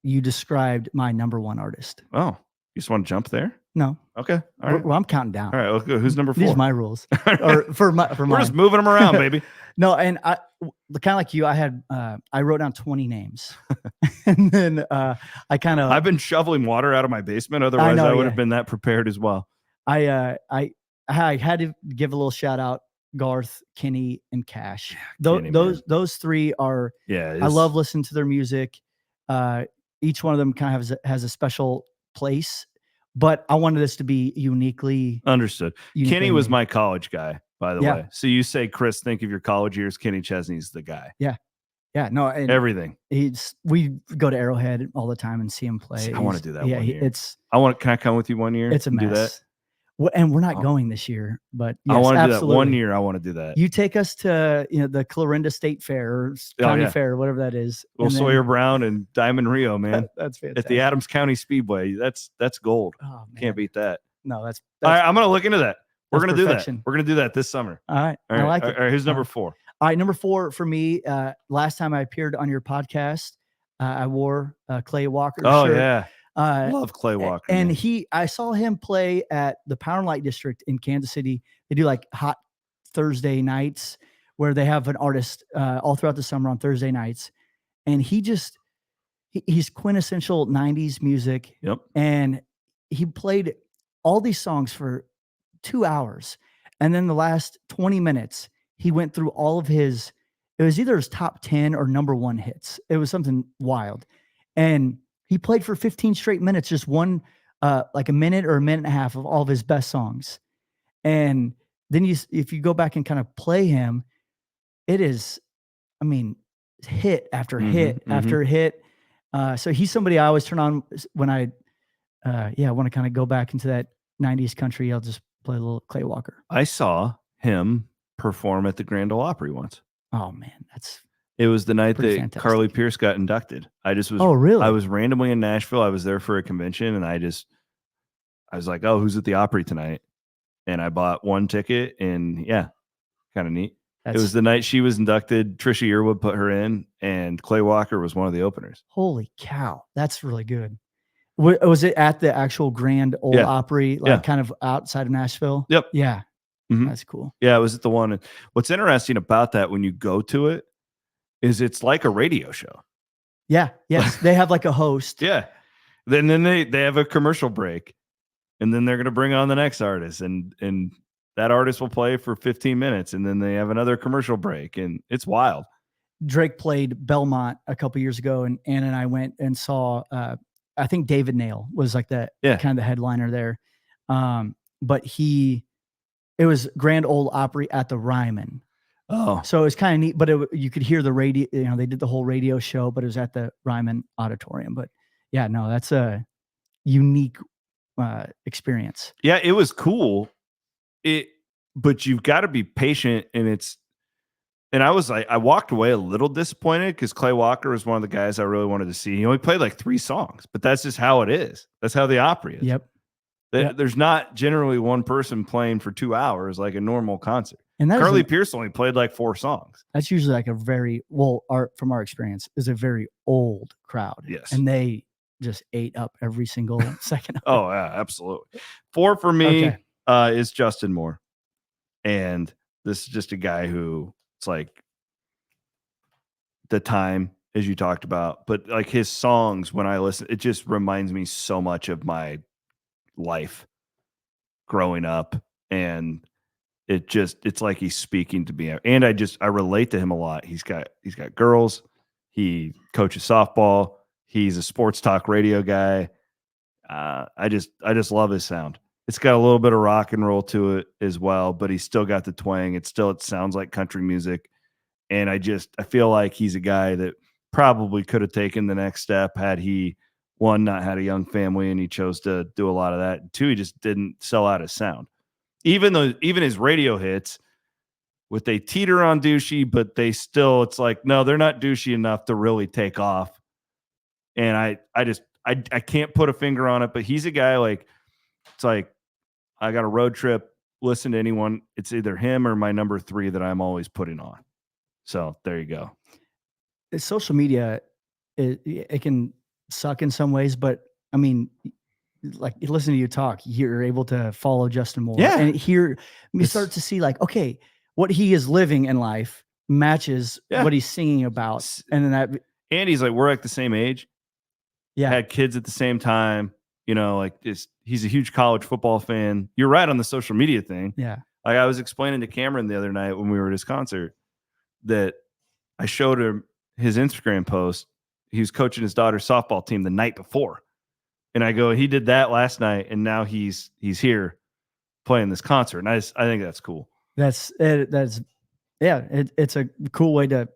you described my number 1 artist. Oh, you just want to jump there? No. Okay. All right. Well, I'm counting down. All right. Okay. Who's number 4? These are my rules. Or for We're just moving them around, baby. No, and I kind of like you. I wrote down 20 names, and then I've been shoveling water out of my basement. Otherwise, I would have been that prepared as well. I had to give a little shout out. Garth, Kenny, and Cash. Those 3 are. Yeah. I love listening to their music. Each one of them kind of has a special place but I wanted this to be uniquely understood. Kenny was my college guy, by the way. So you say, Chris, think of your college years. Kenny Chesney's the guy. Yeah. Yeah. No, everything. We go to Arrowhead all the time and see him play. I want to do that one year. Can I come with you one year? It's a mess. Do that? And we're not going this year, but yes, I want to do absolutely. that one year. I want to do that. You take us to the Clarinda State Fair or County Fair, or whatever that is. Well, Sawyer Brown and Diamond Rio, man. That's fantastic. At the Adams County Speedway. That's gold. Oh, man. Can't beat that. No, that's all right. I'm gonna look into that. We're gonna perfection. do that. We're gonna do that this summer. All right. I like it. All right. Who's number 4? All right, number 4 for me. Last time I appeared on your podcast, I wore Clay Walker. Oh shirt. Yeah. Love Clay Walker. And I saw him play at the Power and Light District in Kansas City. They do like hot Thursday nights where they have an artist all throughout the summer on Thursday nights. And he's quintessential 90s music. Yep. And he played all these songs for 2 hours. And then the last 20 minutes, he went through all of it was either his top 10 or number 1 hits. It was something wild. And he played for 15 straight minutes, just one, like a minute or a minute and a half of all of his best songs. And then if you go back and kind of play him, it is, I mean, hit after hit after hit. So he's somebody I always turn on when I want to kind of go back into that 90s country. I'll just play a little Clay Walker. I saw him perform at the Grand Ole Opry once. Oh man, it was the night that fantastic. Carly Pierce got inducted. I just was. Oh, really? I was randomly in Nashville. I was there for a convention, and I was like, "Oh, who's at the Opry tonight?" And I bought one ticket, and kind of neat. It was the night she was inducted. Trisha Yearwood put her in, and Clay Walker was one of the openers. Holy cow, that's really good. Was it at the actual Grand Ole Opry, kind of outside of Nashville? Yep. Yeah. Mm-hmm. That's cool. Yeah, it was at the one. What's interesting about that when you go to it is it's like a radio show. Yeah. Yes. They have like a host. Yeah. Then they have a commercial break, and then they're going to bring on the next artist, and that artist will play for 15 minutes, and then they have another commercial break, and it's wild. Drake played Belmont a couple years ago, and Ann and I went and saw. I think David Nail was like kind of the headliner there, but it was Grand Ole Opry at the Ryman. Oh, so it was kind of neat, but you could hear the radio, they did the whole radio show, but it was at the Ryman Auditorium. But yeah, no, that's a unique experience. Yeah, it was cool. But you've got to be patient, and I was like, I walked away a little disappointed because Clay Walker was one of the guys I really wanted to see. He only played like 3 songs, but that's just how it is. That's how the Opry is. Yep. There's not generally one person playing for 2 hours like a normal concert. And Carly Pierce only played like 4 songs. That's usually like from our experience, is a very old crowd. Yes. And they just ate up every single second. Oh, yeah, absolutely. 4 for me is Justin Moore. And this is just a guy who it's like the time, as you talked about, but like his songs, when I listen, it just reminds me so much of my life growing up, and it's like he's speaking to me, and I relate to him a lot. He's got girls, he coaches softball, he's a sports talk radio guy. I just love his sound. It's got a little bit of rock and roll to it as well, but he's still got the twang. It sounds like country music, and I feel like he's a guy that probably could have taken the next step had he, 1, not had a young family, and he chose to do a lot of that. 2, he just didn't sell out his sound. Even his radio hits, they teeter on douchey, but it's like, no, they're not douchey enough to really take off. And I can't put a finger on it, but he's a guy like, it's like, I got a road trip, listen to anyone. It's either him or my number 3 that I'm always putting on. So there you go. Social media, it can suck in some ways, but I mean, like, listen to you talk, you're able to follow Justin Moore, and you start to see like, okay, what he is living in life matches what he's singing about, and then Andy's like, we're like the same age, had kids at the same time, like he's a huge college football fan. You're right on the social media thing. Yeah, like I was explaining to Cameron the other night when we were at his concert that I showed him his Instagram post. He was coaching his daughter's softball team the night before. And I go, he did that last night, and now he's here playing this concert. And I think that's cool. It's a cool way to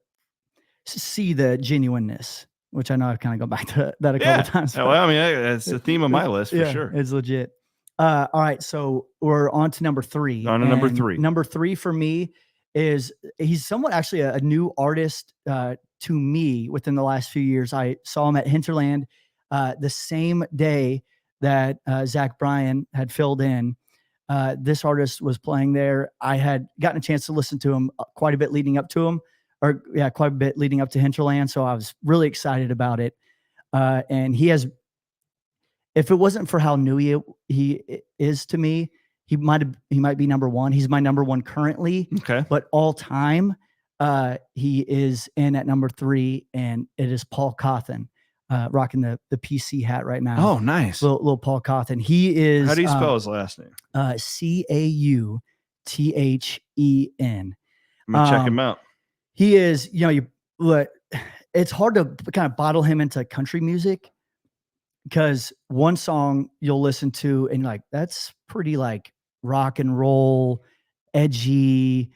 see the genuineness, which I know I've kind of gone back to that a couple times. Well, I mean, it's the theme of my list for sure. It's legit. All right, so we're on to number 3. On to number 3. Number 3 for me is he's somewhat actually a new artist to me within the last few years. I saw him at Hinterland the same day that Zack Bryan had filled in. This artist was playing there. I had gotten a chance to listen to him quite a bit leading up to Hinterland. So I was really excited about it. And he has, if it wasn't for how new he is to me, he might be number 1. He's my number 1 currently. Okay. But all time, he is in at number 3, and it is Paul Cawthon, rocking the PC hat right now. Oh, nice. Little Paul Cawthon. He is. How do you spell his last name? Cauthen. I'm gonna check him out. He is, it's hard to kind of bottle him into country music, because one song you'll listen to and you're like, that's pretty like rock and roll, edgy.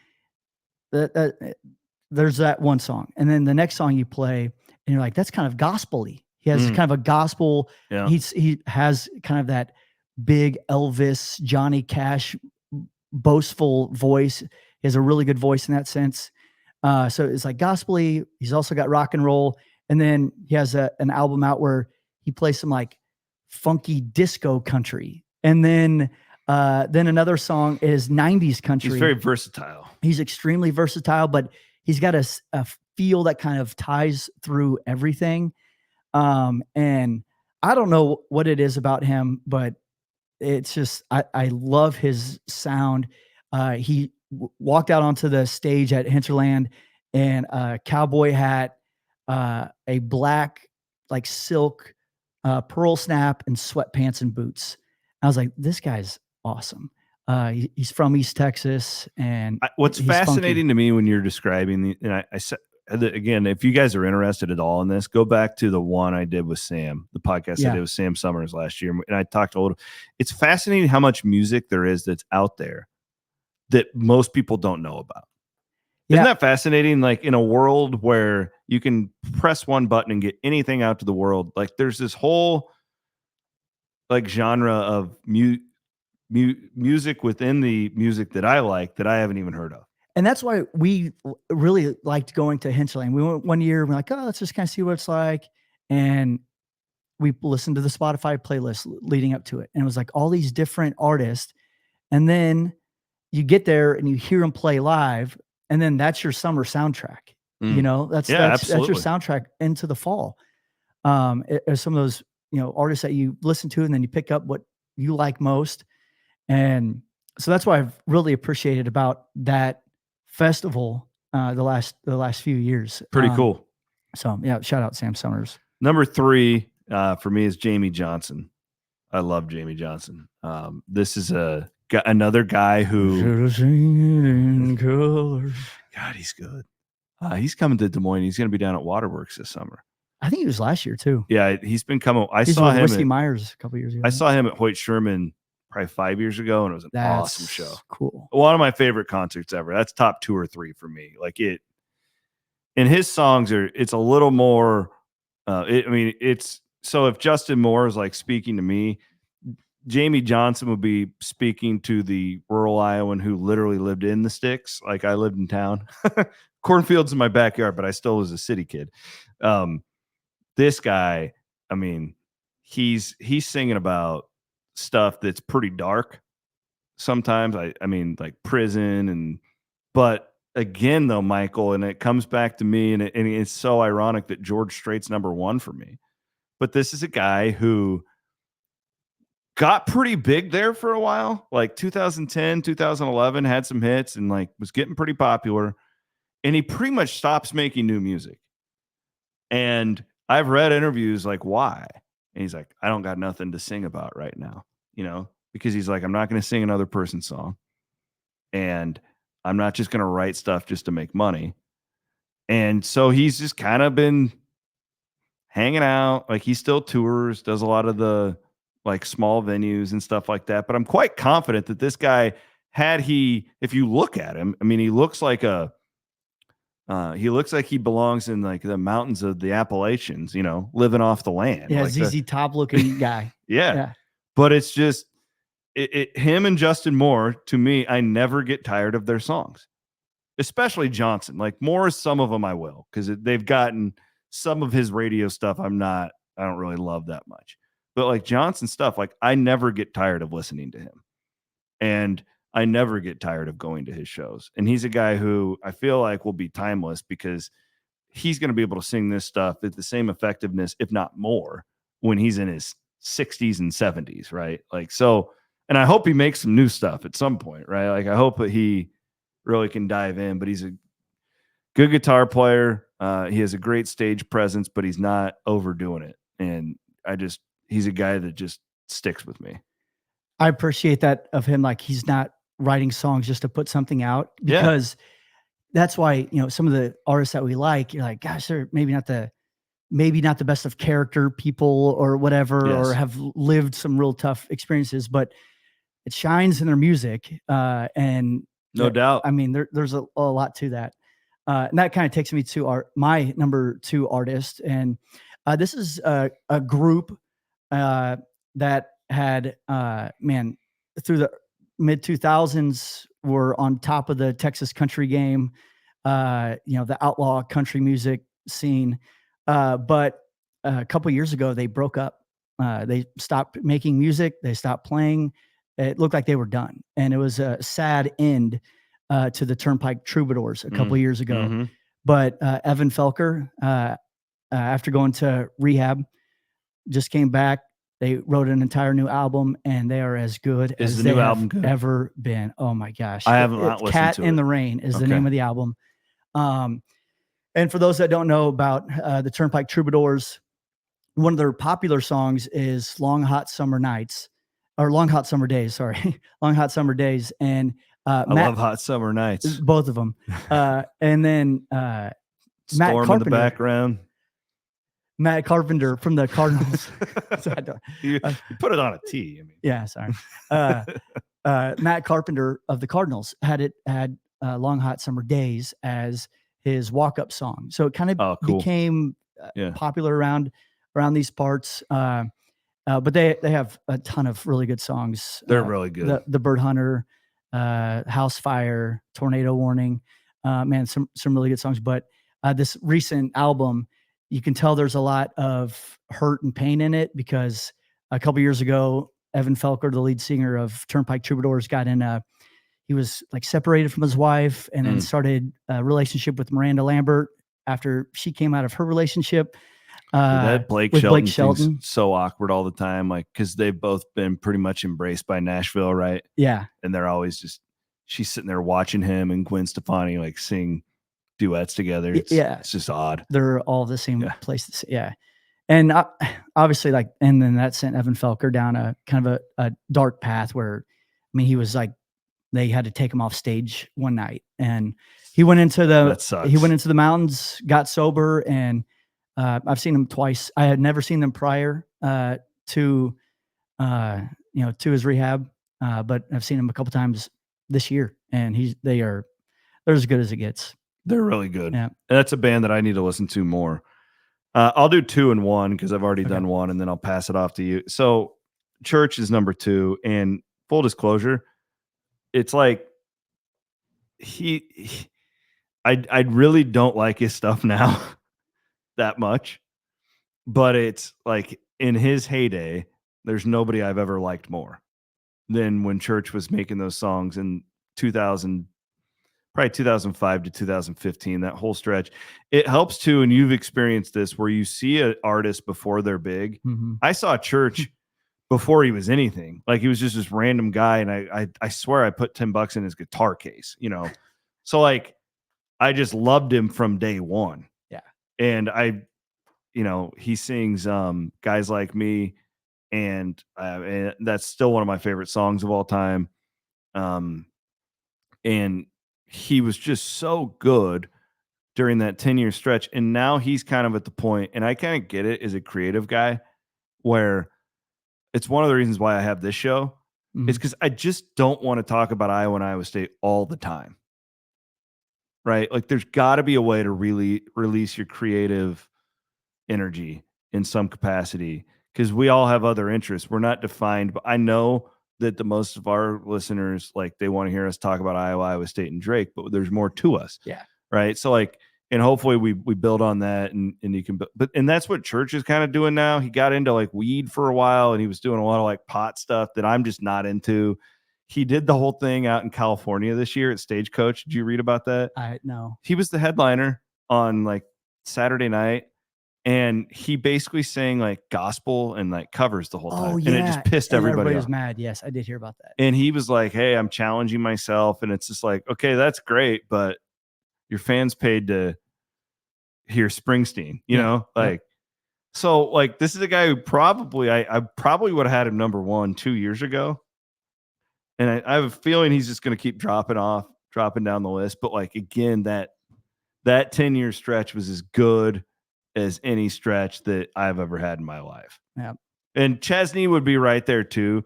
There's that one song. And then the next song you play and you're like, that's kind of gospel-y. He has kind of a gospel. Yeah. He has kind of that big Elvis, Johnny Cash, boastful voice. He has a really good voice in that sense. So it's like gospel-y. He's also got rock and roll. And then he has an album out where he plays some like funky disco country. And then another song is 90s country. He's very versatile. He's extremely versatile, but he's got a feel that kind of ties through everything. And I don't know what it is about him, but it's just, I love his sound. He walked out onto the stage at Hinterland in a cowboy hat, a black like silk pearl snap, and sweatpants and boots. I was like, this guy's awesome. He's from East Texas, and what's fascinating to me when you're describing and I said again, if you guys are interested at all in this, go back to the one I did with Sam, the podcast I did with Sam Summers last year, and I talked to it's fascinating how much music there is that's out there that most people don't know about. Isn't that fascinating? Like in a world where you can press one button and get anything out to the world, like there's this whole like genre of music within the music that I like that I haven't even heard of. And that's why we really liked going to Hinterland. We went one year, we're like, oh, let's just kind of see what it's like. And we listened to the Spotify playlist leading up to it. And it was like all these different artists. And then you get there and you hear them play live. And then that's your summer soundtrack. That's your soundtrack into the fall. Some of those, artists that you listen to and then you pick up what you like most. And so that's what I've really appreciated about that festival the last few years. Pretty cool. So yeah, shout out Sam Summers. Number 3 for me is Jamie Johnson. I love Jamie Johnson. This is another guy who God, he's good. He's coming to Des Moines. He's going to be down at Waterworks this summer. I think he was last year too. Yeah, he's been coming. He's saw him Whiskey Myers a couple years ago. I saw him at Hoyt Sherman probably 5 years ago, and it was an awesome show. Cool. One of my favorite concerts ever. That's top 2 or 3 for me. Like it, and his songs it's a little more. It's so if Justin Moore is like speaking to me, Jamie Johnson would be speaking to the rural Iowan who literally lived in the sticks. Like I lived in town, cornfields in my backyard, but I still was a city kid. This guy, he's singing about stuff that's pretty dark sometimes. I mean, like prison but again though, Michael, and it comes back to me, and it's so ironic that George Strait's number 1 for me. But this is a guy who got pretty big there for a while, like 2010, 2011, had some hits and like was getting pretty popular. And he pretty much stops making new music. And I've read interviews like, why? And he's like, I don't got nothing to sing about right now, because he's like, I'm not going to sing another person's song. And I'm not just going to write stuff just to make money. And so he's just kind of been hanging out. Like he still tours, does a lot of the like small venues and stuff like that. But I'm quite confident that this guy, if you look at him, I mean, he looks like he belongs in like the mountains of the Appalachians, living off the land. Yeah, like ZZ Top looking guy. Yeah. But it's just him and Justin Moore, to me, I never get tired of their songs, especially Johnson. Like Moore, some of them I will, because they've gotten some of his radio stuff I don't really love that much. But like Johnson stuff, like I never get tired of listening to him. And I never get tired of going to his shows. And he's a guy who I feel like will be timeless because he's going to be able to sing this stuff at the same effectiveness, if not more, when he's in his 60s and 70s, right? Like, so, and I hope he makes some new stuff at some point, right? Like, I hope that he really can dive in, but he's a good guitar player. He has a great stage presence, but he's not overdoing it. And he's a guy that just sticks with me. I appreciate that of him. Like, he's not writing songs just to put something out, because that's why, some of the artists that we like, you're like, gosh, they're maybe not the best of character people or whatever, or have lived some real tough experiences, but it shines in their music. And no doubt. I mean, there's a lot to that. And that kind of takes me to my number 2 artist. And this is a group that had, through the mid 2000s were on top of the Texas country game, the outlaw country music scene. But a couple years ago, they broke up. They stopped making music. They stopped playing. It looked like they were done. And it was a sad end to the Turnpike Troubadours a couple years ago. Mm-hmm. But Evan Felker, after going to rehab, just came back. They wrote an entire new album, and they are as good as they have ever been. Oh my gosh. I haven't listened Cat to it. in the Rain is the name of the album. And for those that don't know about the Turnpike Troubadours, one of their popular songs is Long Hot Summer Days. Long Hot Summer Days. And I love Hot Summer Nights. Both of them. And then Storm in the background. Matt Carpenter from the Cardinals. You put it on a T. I mean. Yeah, sorry. Matt Carpenter of the Cardinals had Long Hot Summer Days as his walk-up song. So it kind of became popular around these parts. But they have a ton of really good songs. They're really good. The Bird Hunter, House Fire, Tornado Warning. Some really good songs. But this recent album, you can tell there's a lot of hurt and pain in it, because a couple years ago, Evan Felker, the lead singer of Turnpike Troubadours, he was like separated from his wife, and then started a relationship with Miranda Lambert after she came out of her relationship. That Blake Shelton so awkward all the time, like, because they've both been pretty much embraced by Nashville, right? Yeah. And they're always she's sitting there watching him and Gwen Stefani like sing duets together. It's just odd. They're all the same places. Yeah. And obviously, and then that sent Evan Felker down a kind of a dark path where, he was like, they had to take him off stage one night, and he went into the mountains, got sober, and I've seen him twice. I had never seen them prior to his rehab, but I've seen him a couple times this year, and they're as good as it gets. They're really good. Yeah. That's a band that I need to listen to more. I'll do 2 and 1 because I've already done 1, and then I'll pass it off to you. So Church is number 2, and full disclosure, it's like I really don't like his stuff now that much, but it's like in his heyday, there's nobody I've ever liked more than when Church was making those songs in 2005 to 2015, that whole stretch. It helps too, and you've experienced this, where you see an artist before they're big. Mm-hmm. I saw Church before he was anything. Like, he was just this random guy, and I swear I put $10 in his guitar case, So like, I just loved him from day one. Yeah. And he sings Guys Like Me, and that's still one of my favorite songs of all time. And he was just so good during that 10-year stretch. And now he's kind of at the point, and I kind of get it as a creative guy, where it's one of the reasons why I have this show. Is because I just don't want to talk about Iowa and Iowa State all the time. Right? Like there's got to be a way to really release your creative energy in some capacity, because we all have other interests. We're not defined, but I know that the most of our listeners, like, they want to hear us talk about Iowa State, and Drake, but there's more to us. Yeah. Right. So like, and hopefully we build on that, and you can, and that's what Church is kind of doing now. He got into like weed for a while, and he was doing a lot of like pot stuff that I'm just not into. He did the whole thing out in California this year at Stagecoach. Did you read about that? No. He was the headliner on like Saturday night, and he basically sang like gospel and like covers the whole time. Yeah. And it just pissed everybody off. Was mad. Yes, I did hear about that. And he was like, hey, I'm challenging myself. And it's just like, okay, that's great, but your fans paid to hear Springsteen, you know? Like, so like, this is a guy who probably, I probably would have had him number 1 2 years ago. And I have a feeling he's just going to keep dropping down the list. But like, again, that 10-year stretch was as good as any stretch that I've ever had in my life. Yeah. And Chesney would be right there too.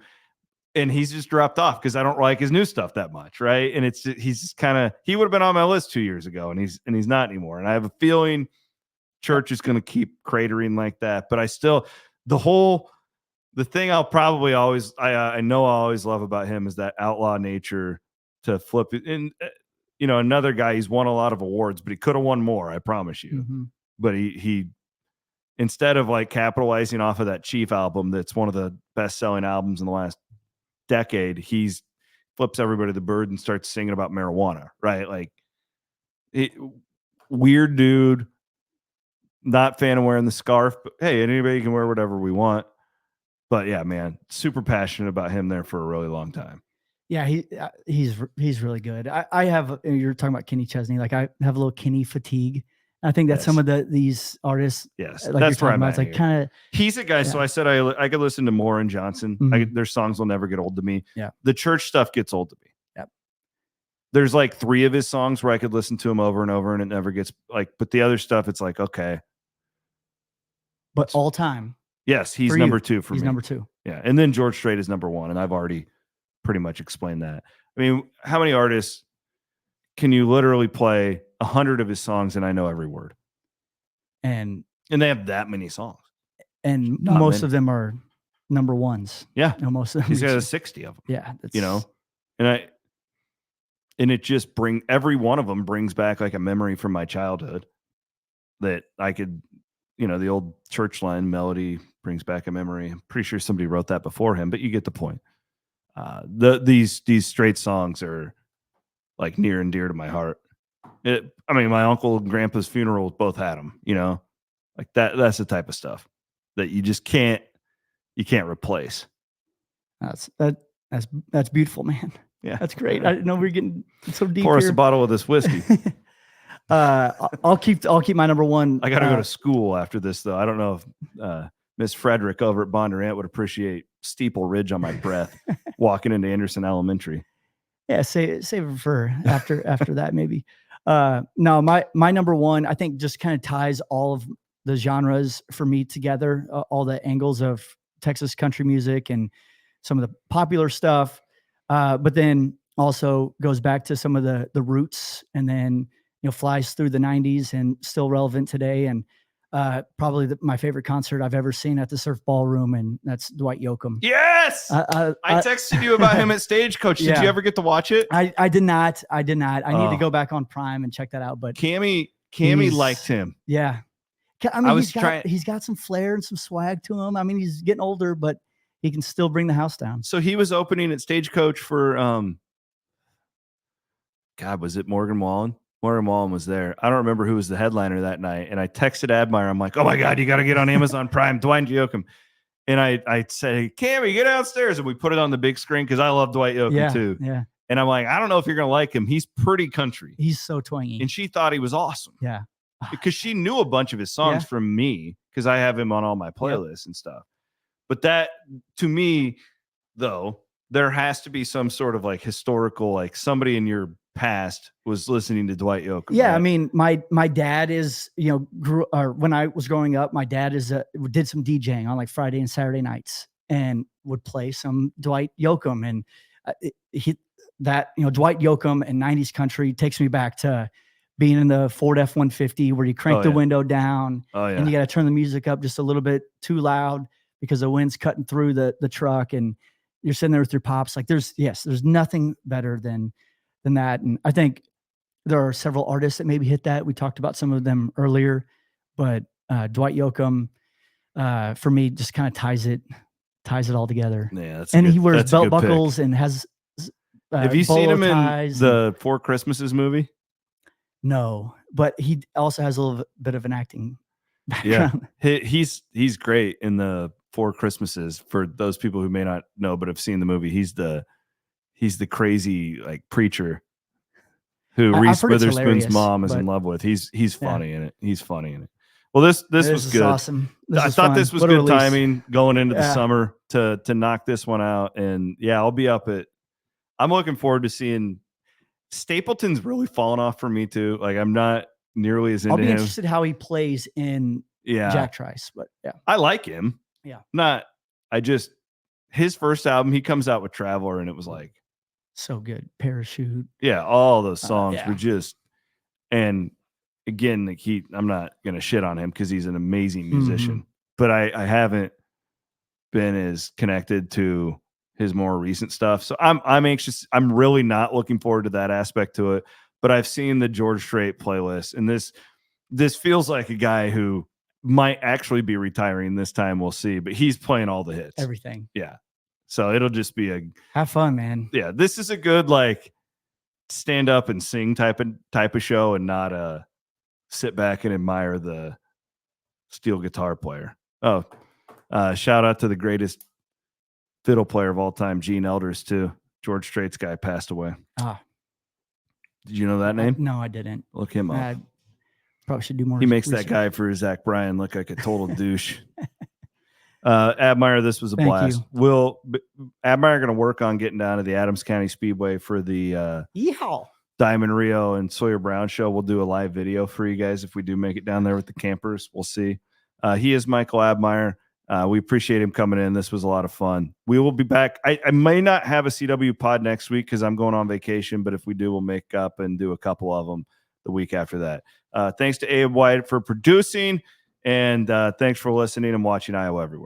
And he's just dropped off because I don't like his new stuff that much. Right. And he's just kind of, he would have been on my list 2 years ago, and he's not anymore. And I have a feeling Church is going to keep cratering like that. But I still, the thing I'll probably always, I know I always love about him is that outlaw nature to flip it. And, you know, another guy, he's won a lot of awards, but he could have won more, I promise you. Mm-hmm. But he, instead of like capitalizing off of that Chief album, that's one of the best selling albums in the last decade, he's flips everybody the bird and starts singing about marijuana, right? Like, weird dude, not fan of wearing the scarf, but hey, anybody can wear whatever we want. But yeah, man, super passionate about him there for a really long time. Yeah, he's really good. I have, you're talking about Kenny Chesney, like I have a little Kenny fatigue. I think that some of these artists, yes, like that's where I'm at. It's like kind of, he's a guy. Yeah. So I said I could listen to Moore and Johnson. Their songs will never get old to me. Yeah, the Church stuff gets old to me. Yep. There's like 3 of his songs where I could listen to him over and over, and it never gets like. But the other stuff, it's like, okay. But all time, yes, he's number 2 for me. He's number 2. Yeah, and then George Strait is number 1, and I've already pretty much explained that. I mean, how many artists can you literally play 100 of his songs and I know every word? And they have that many songs. And most of them are number 1s. Yeah. You know, most of them. He's got 60 of them. Yeah. You know, and it just every one of them brings back like a memory from my childhood that I could, you know, the old church line melody brings back a memory. I'm pretty sure somebody wrote that before him, but you get the point. These Strait songs are like near and dear to my heart. I mean, my uncle and grandpa's funerals both had them, you know, like that's the type of stuff that you just can't replace. That's beautiful, man. Yeah. That's great. I didn't know we were getting so deep. Pour us a bottle of this whiskey. I'll keep my number 1. I got to go to school after this though. I don't know if Miss Frederick over at Bondurant would appreciate Steeple Ridge on my breath walking into Anderson Elementary. Yeah, save it for after that maybe. No, my number 1, I think, just kind of ties all of the genres for me together, all the angles of Texas country music and some of the popular stuff, but then also goes back to some of the roots, and then, you know, flies through the 90s and still relevant today. And probably my favorite concert I've ever seen at the Surf Ballroom, and that's Dwight Yoakam. Yes, I texted you about him at Stagecoach. Did you ever get to watch it? I did not. I need to go back on Prime and check that out. But Cammy liked him. Yeah, I mean, he's got some flair and some swag to him. I mean, he's getting older, but he can still bring the house down. So he was opening at Stagecoach for God, was it Morgan Wallen? Morgan Wallen was there. I don't remember who was the headliner that night. And I texted Admire. I'm like, oh my God, you got to get on Amazon Prime, Dwight Yoakam. And I say, Cammy, get downstairs. And we put it on the big screen because I love Dwight Yoakam too. Yeah. And I'm like, I don't know if you're going to like him. He's pretty country. He's so twangy. And she thought he was awesome. Yeah. Because she knew a bunch of his songs from me because I have him on all my playlists and stuff. But that, to me, though, there has to be some sort of like historical, like somebody in your past was listening to Dwight Yoakam. Yeah, right? I mean, my dad is, you know, when I was growing up, my dad did some DJing on like Friday and Saturday nights, and would play some Dwight Yoakam. And Dwight Yoakam and 90s country takes me back to being in the Ford F-150 where you crank the window down and you got to turn the music up just a little bit too loud because the wind's cutting through the truck, and you're sitting there with your pops. Like there's nothing better than that. And I think there are several artists that maybe hit that. We talked about some of them earlier, but Dwight Yoakam, for me, just kind of ties it all together. Yeah, he wears belt buckles and has. Have you seen him in the and, Four Christmases movie? No, but he also has a little bit of an acting background. Yeah, he's great in the Four Christmases. For those people who may not know but have seen the movie, he's the crazy like preacher who Reese Witherspoon's mom is in love with. He's funny in it. He's funny in it. Well, this was good. Awesome. I thought this was good timing going into the summer to knock this one out. And I'll be up at. I'm looking forward to seeing. Stapleton's really fallen off for me too. Like I'm not nearly as into him. I'll be interested how he plays in Jack Trice, but I like him. Yeah. His first album, he comes out with Traveler, and it was like so good. Parachute. Yeah, all those songs were just, and again, like I'm not gonna shit on him because he's an amazing musician, but I haven't been as connected to his more recent stuff. So I'm anxious. I'm really not looking forward to that aspect to it, but I've seen the George Strait playlist, and this feels like a guy who might actually be retiring this time. We'll see, but he's playing all the hits, everything. Yeah. So it'll just be have fun, man. Yeah. This is a good, like, stand up and sing type of show, and not a sit back and admire the steel guitar player. Oh, shout out to the greatest fiddle player of all time, Gene Elders, too. George Strait's guy passed away. Did you know that name? No, I didn't. Look him up. Probably should do more. He makes research. That guy for Zack Bryan look like a total douche. Admire, this was a blast. Admire going to work on getting down to the Adams County Speedway for the Diamond Rio and Sawyer Brown show. We'll do a live video for you guys if we do make it down there with the campers. We'll see. He is Michael Admire. We appreciate him coming in. This was a lot of fun. We will be back. I may not have a CW pod next week because I'm going on vacation, but if we do, we'll make up and do a couple of them the week after that. Thanks to Abe White for producing, and thanks for listening and watching Iowa Everywhere.